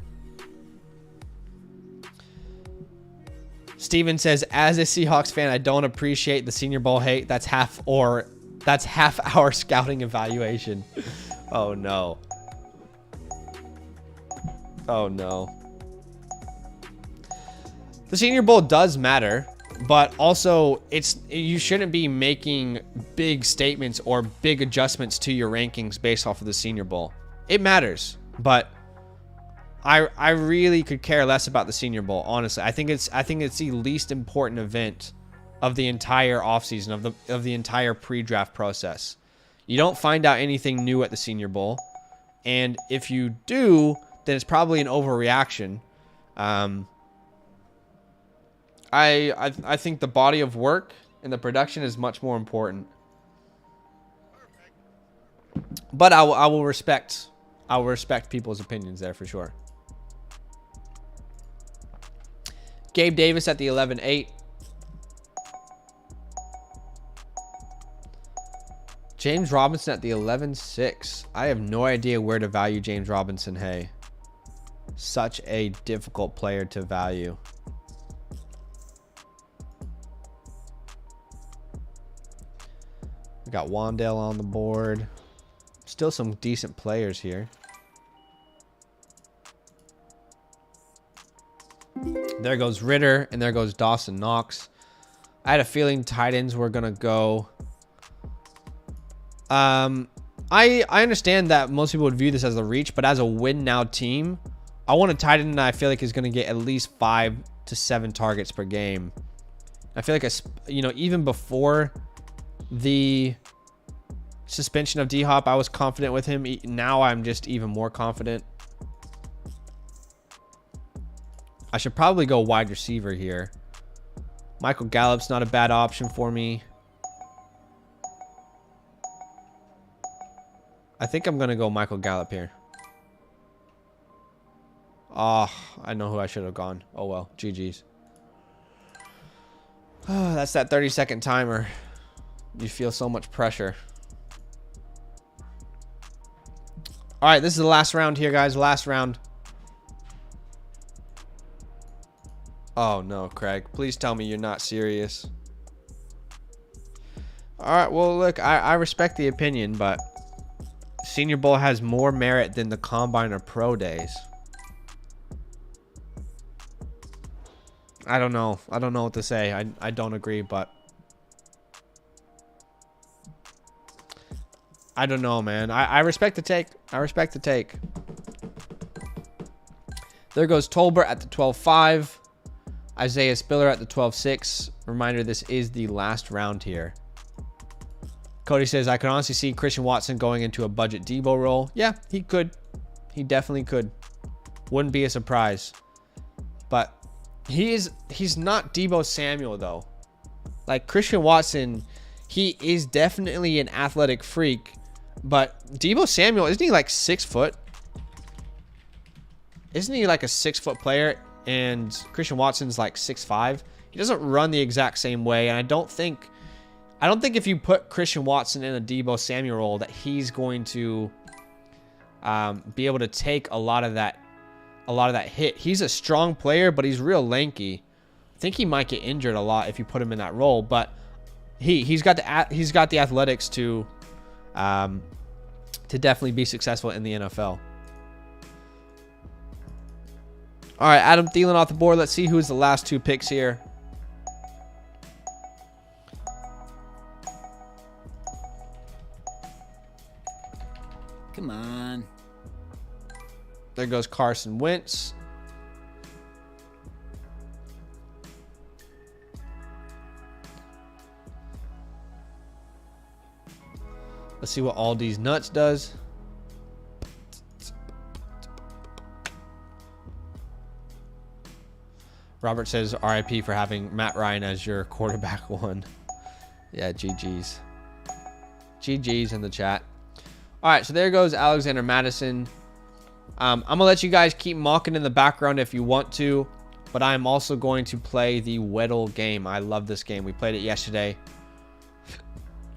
Steven says, as a Seahawks fan, I don't appreciate the Senior Bowl hate. That's half our scouting evaluation. Oh no. Oh no. The Senior Bowl does matter. But also, you shouldn't be making big statements or big adjustments to your rankings based off of the Senior Bowl. It matters, but I really could care less about the Senior Bowl, honestly. I think it's the least important event of the entire offseason, of the entire pre-draft process. You don't find out anything new at the Senior Bowl, and if you do, then it's probably an overreaction. I think the body of work and the production is much more important. But I will respect people's opinions there for sure. Gabe Davis at the 11-8. James Robinson at the 11-6. I have no idea where to value James Robinson. Hey, such a difficult player to value. We got Wandale on the board. Still some decent players here. There goes Ritter, and there goes Dawson Knox. I had a feeling tight ends were going to go. I understand that most people would view this as a reach, but as a win now team, I want a tight end that I feel like is going to get at least 5 to 7 targets per game. I feel like, even before the suspension of D-Hop, I was confident with him. Now I'm just even more confident. I should probably go wide receiver here. Michael Gallup's not a bad option for me. I think I'm going to go Michael Gallup here. Oh, I know who I should have gone. Oh, well. GG's. Oh, that's that 30-second timer. You feel so much pressure. All right, this is the last round here, guys. Last round. Oh, no, Craig. Please tell me you're not serious. All right, well, look, I respect the opinion, but Senior Bowl has more merit than the Combine or Pro Days. I don't know. I don't know what to say. I don't agree, but I don't know, man. I respect the take. I respect the take. There goes Tolbert at the 12-5. Isaiah Spiller at the 12-6. Reminder, this is the last round here. Cody says, I can honestly see Christian Watson going into a budget Debo role. Yeah, he could. He definitely could. Wouldn't be a surprise. But he's not Debo Samuel, though. Like, Christian Watson, he is definitely an athletic freak. But Debo Samuel, isn't he like 6 foot? Isn't he like a 6-foot player? And Christian Watson's like 6'5". He doesn't run the exact same way. And I don't think if you put Christian Watson in a Debo Samuel role that he's going to be able to take a lot of that hit. He's a strong player, but he's real lanky. I think he might get injured a lot if you put him in that role. But he's got the athletics to definitely be successful in the NFL. All right, Adam Thielen off the board. Let's see who's the last 2 picks here. Come on. There goes Carson Wentz. Let's see what Aldi's Nuts does. Robert says RIP for having Matt Ryan as your quarterback one. Yeah, GG's. GG's in the chat. All right, so there goes Alexander Madison. I'm going to let you guys keep mocking in the background if you want to, but I'm also going to play the Weddle game. I love this game. We played it yesterday,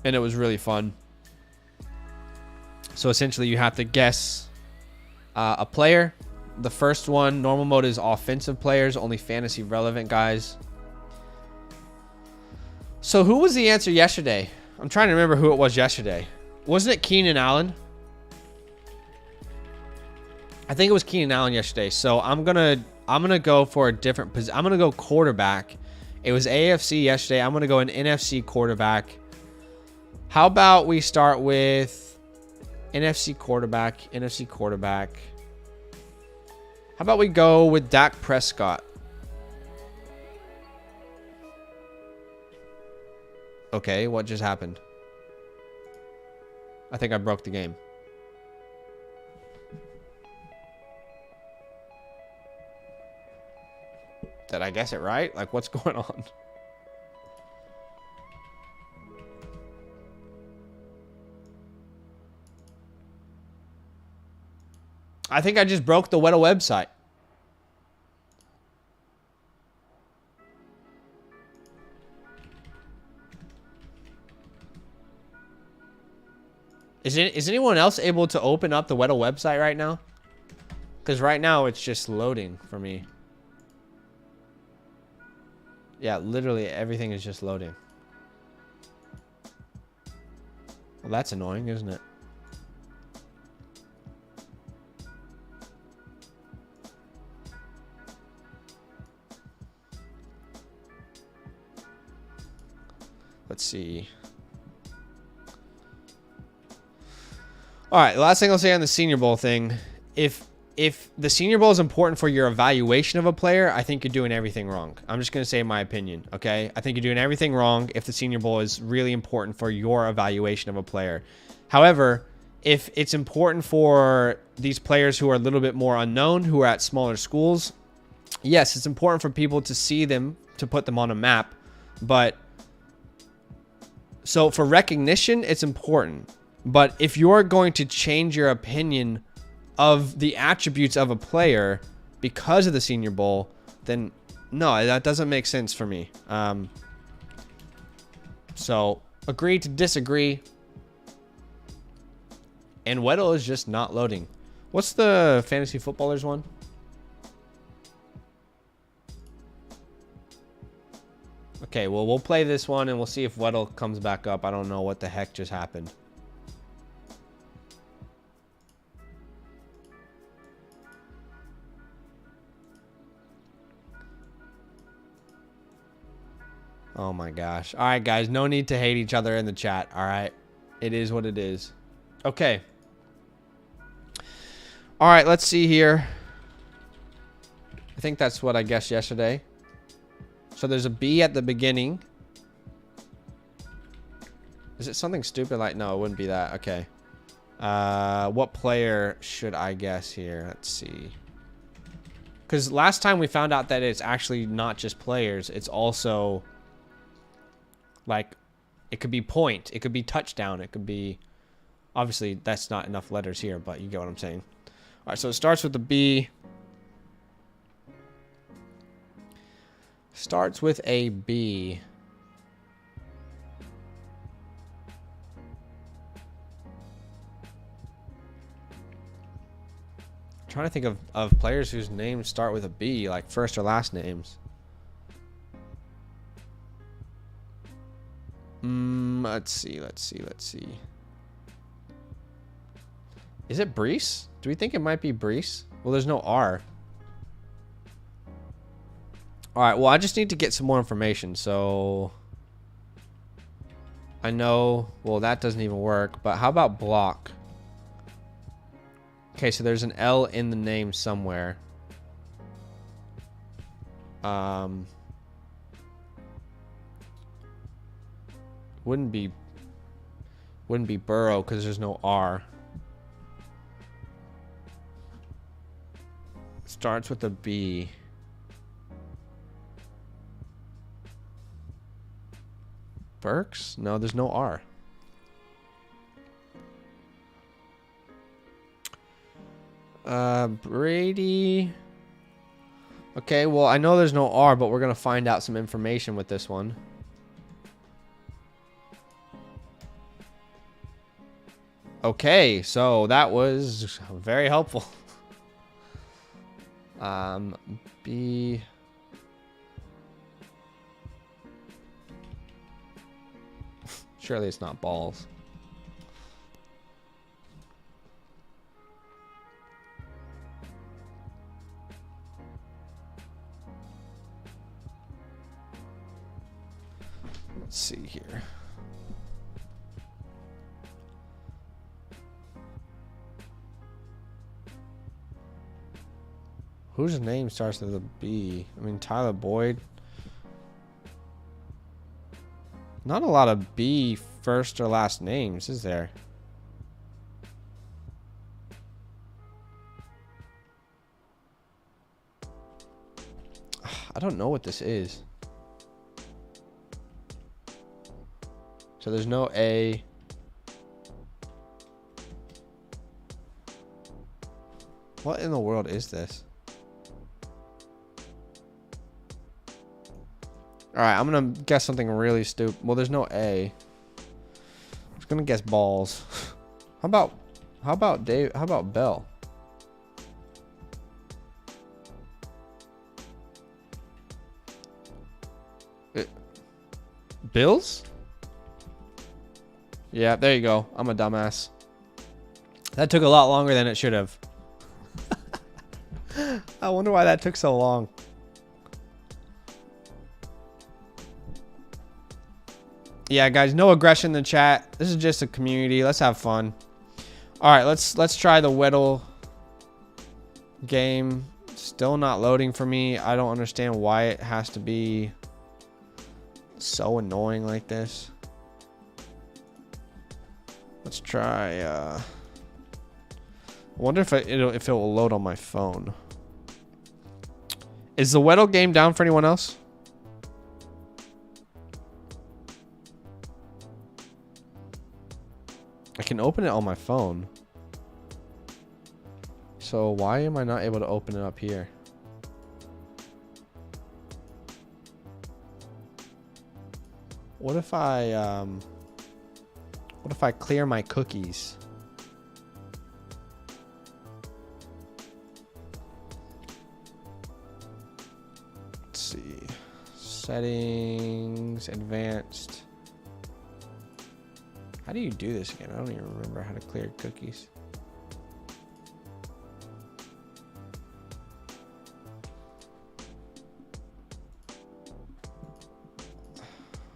and it was really fun. So essentially, you have to guess a player. The first one, normal mode, is offensive players, only fantasy relevant guys. So who was the answer yesterday? I'm trying to remember who it was yesterday. Wasn't it Keenan Allen? I think it was Keenan Allen yesterday. So I'm gonna go for a different position. I'm gonna go quarterback, It was AFC yesterday. I'm going to go an NFC quarterback. How about we start with NFC quarterback, NFC quarterback. How about we go with Dak Prescott? Okay, what just happened? I think I broke the game. Did I guess it right? Like, what's going on? I think I just broke the Weddle website. Is anyone else able to open up the Weddle website right now? Because right now it's just loading for me. Yeah, literally everything is just loading. Well, that's annoying, isn't it? Let's see. All right, the last thing I'll say on the Senior Bowl thing, if the Senior Bowl is important for your evaluation of a player, I think you're doing everything wrong. I'm just going to say my opinion, okay? I think you're doing everything wrong if the Senior Bowl is really important for your evaluation of a player. However, if it's important for these players who are a little bit more unknown, who are at smaller schools, yes, it's important for people to see them, to put them on a map. But so for recognition, it's important. But if you're going to change your opinion of the attributes of a player because of the Senior Bowl, then no, that doesn't make sense for me. So agree to disagree. And Weddle is just not loading. What's the fantasy footballers one? Okay, well, we'll play this one and we'll see if Weddle comes back up. I don't know what the heck just happened. Oh my gosh. All right, guys. No need to hate each other in the chat. All right. It is what it is. Okay. All right. Let's see here. I think that's what I guessed yesterday. So there's a B at the beginning. Is it something stupid like... No, it wouldn't be that. Okay. What player should I guess here? Let's see. Because last time we found out that it's actually not just players. It's also... like, it could be point. It could be touchdown. It could be... Obviously, that's not enough letters here, but you get what I'm saying. All right, so it starts with the B. Starts with a B. I'm trying to think of players whose names start with a B, like first or last names. Let's see. Is it Brees? Do we think it might be Brees? Well, there's no R. All right, well, I just need to get some more information. So I know, well, that doesn't even work, but how about block? Okay, so there's an L in the name somewhere. Wouldn't be Burrow because there's no R. Starts with a B. Burks? No, there's no R. Brady. Okay, well, I know there's no R, but we're going to find out some information with this one. Okay, so that was very helpful. B. Surely it's not balls. here. Whose name starts with a B? I mean, Tyler Boyd. Not a lot of B first or last names, is there? I don't know what this is. So there's no A. What in the world is this? All right, I'm gonna guess something really stupid. Well, there's no A. I'm just gonna guess balls. How about Dave? How about Bell? Bills? Yeah, there you go. I'm a dumbass. That took a lot longer than it should have. I wonder why that took so long. Yeah, guys, no aggression in the chat. This is just a community. Let's have fun. All right, let's try the Weddle game. Still not loading for me. I don't understand why it has to be so annoying like this. Let's try. I wonder if it will load on my phone. Is the Weddle game down for anyone else? I can open it on my phone. So why am I not able to open it up here? What if I clear my cookies? Let's see. Settings, advanced. How do you do this again? I don't even remember how to clear cookies.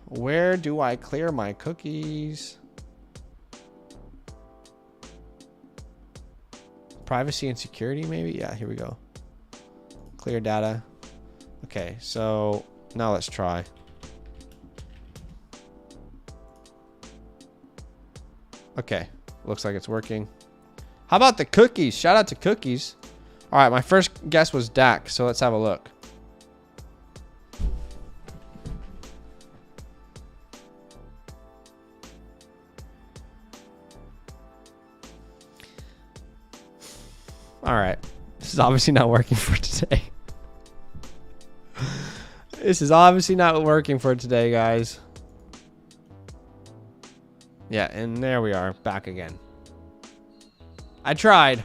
Where do I clear my cookies? Privacy and security, maybe? Yeah, here we go. Clear data. Okay, so now let's try. Okay, looks like it's working. How about the cookies? Shout out to cookies. All right, my first guess was Dak, so let's have a look. All right, this is obviously not working for today. This is obviously not working for today, guys. Yeah, and there we are, back again. I tried.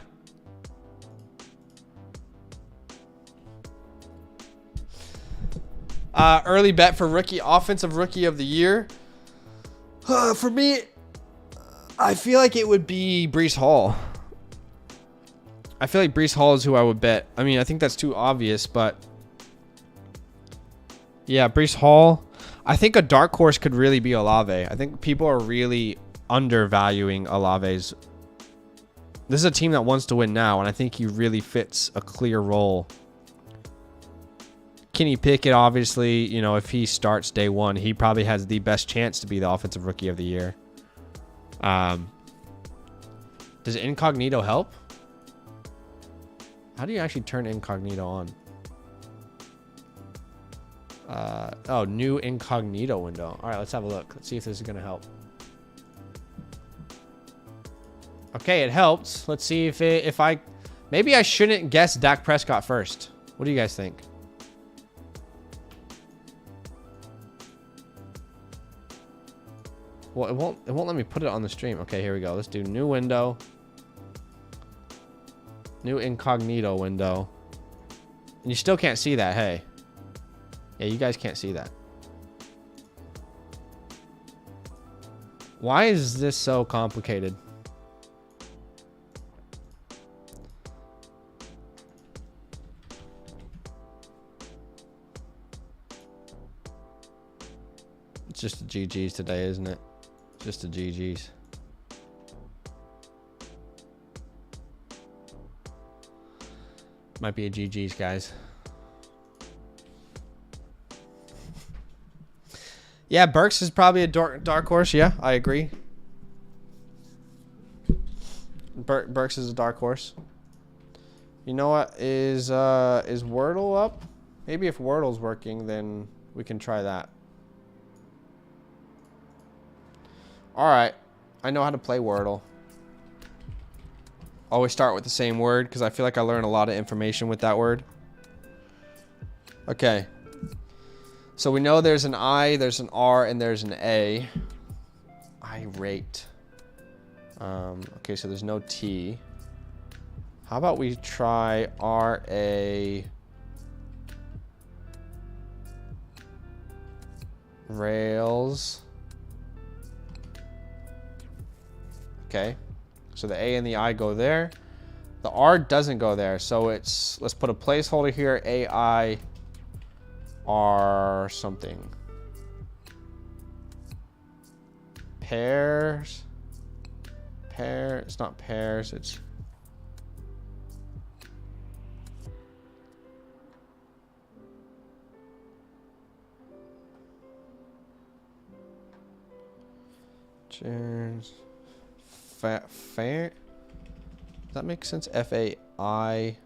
Early bet for offensive rookie of the year. For me, I feel like it would be Breece Hall. I feel like Breece Hall is who I would bet. I mean, I think that's too obvious, but yeah, Breece Hall. I think a dark horse could really be Olave. I think people are really undervaluing Olave's. This is a team that wants to win now, and I think he really fits a clear role. Kenny Pickett, obviously, you know, if he starts day one, he probably has the best chance to be the offensive rookie of the year. Does incognito help? How do you actually turn incognito on? Oh, new incognito window. All right, let's have a look. Let's see if this is going to help. Okay, it helped. Let's see if I... Maybe I shouldn't guess Dak Prescott first. What do you guys think? Well, it won't let me put it on the stream. Okay, here we go. Let's do new window. New incognito window. And you still can't see that, hey. Yeah, you guys can't see that. Why is this so complicated? It's just a GG's today, isn't it? Just a GG's. Might be a GG's, guys. Yeah, Burks is probably a dark horse. Yeah, I agree. Burks is a dark horse. You know what? Is Wordle up? Maybe if Wordle's working, then we can try that. Alright. I know how to play Wordle. Always start with the same word, because I feel like I learn a lot of information with that word. Okay. So we know there's an I, there's an R, and there's an A. Irate. Okay, so there's no T. How about we try R-A... Rails. Okay. So the A and the I go there. The R doesn't go there. So it's... Let's put a placeholder here. A-I... R something. Pairs. It's not pairs, it's cheers. Fair. Does that make sense? F-A-I.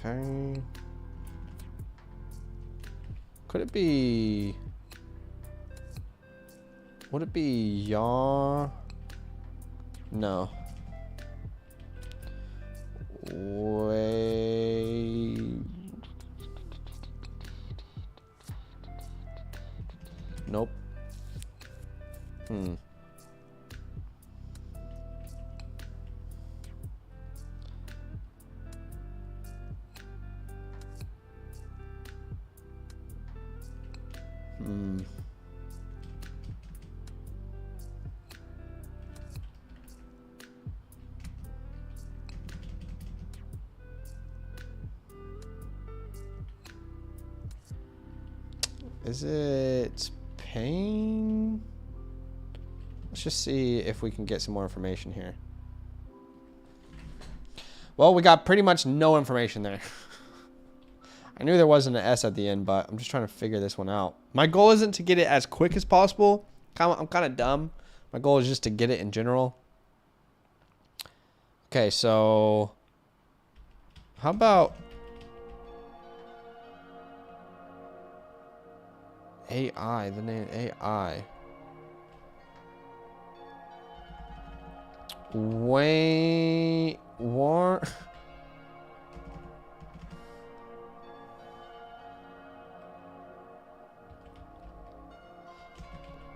Fair. Could it be... Would it be yaw? No. Way. Nope. Is it pain? Let's just see if we can get some more information here. Well, we got pretty much no information there. I knew there wasn't an S at the end, but I'm just trying to figure this one out. My goal isn't to get it as quick as possible. I'm kind of dumb. My goal is just to get it in general. Okay, so how about AI, the name AI. War.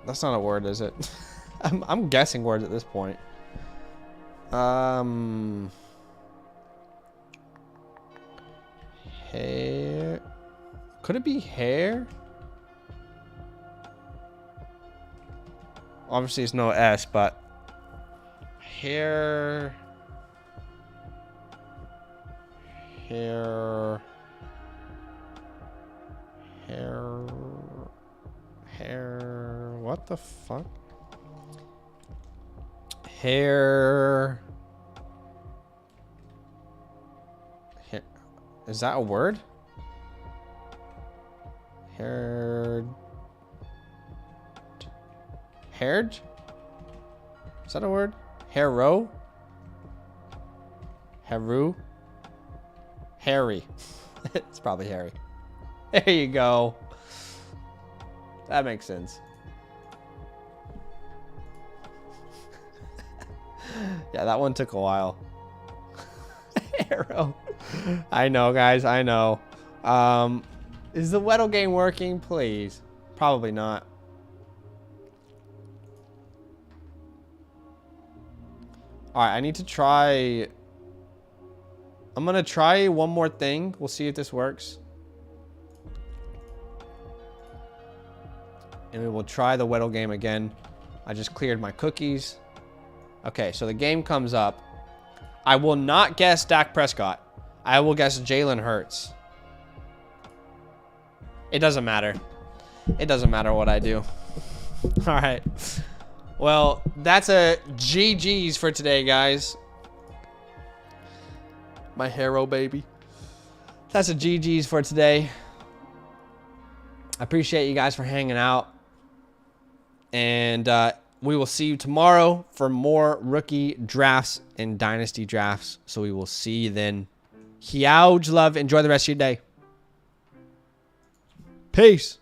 That's not a word, is it? I'm guessing words at this point. Hair. Could it be hair? Obviously, it's no S, but hair. What the fuck? Hair. Is that a word? Haired. Is that a word? Hairu? Harry. It's probably Harry. There you go. That makes sense. Yeah, that one took a while. Arrow. I know, guys. I know. Is the Weddle game working? Please. Probably not. Alright, I need to try... I'm going to try one more thing. We'll see if this works. And we will try the Weddle game again. I just cleared my cookies. Okay, so the game comes up. I will not guess Dak Prescott. I will guess Jalen Hurts. It doesn't matter. It doesn't matter what I do. All right. Well, that's a GG's for today, guys. My hero, baby. That's a GG's for today. I appreciate you guys for hanging out. And we will see you tomorrow for more rookie drafts and dynasty drafts. So we will see you then. Huge love. Enjoy the rest of your day. Peace.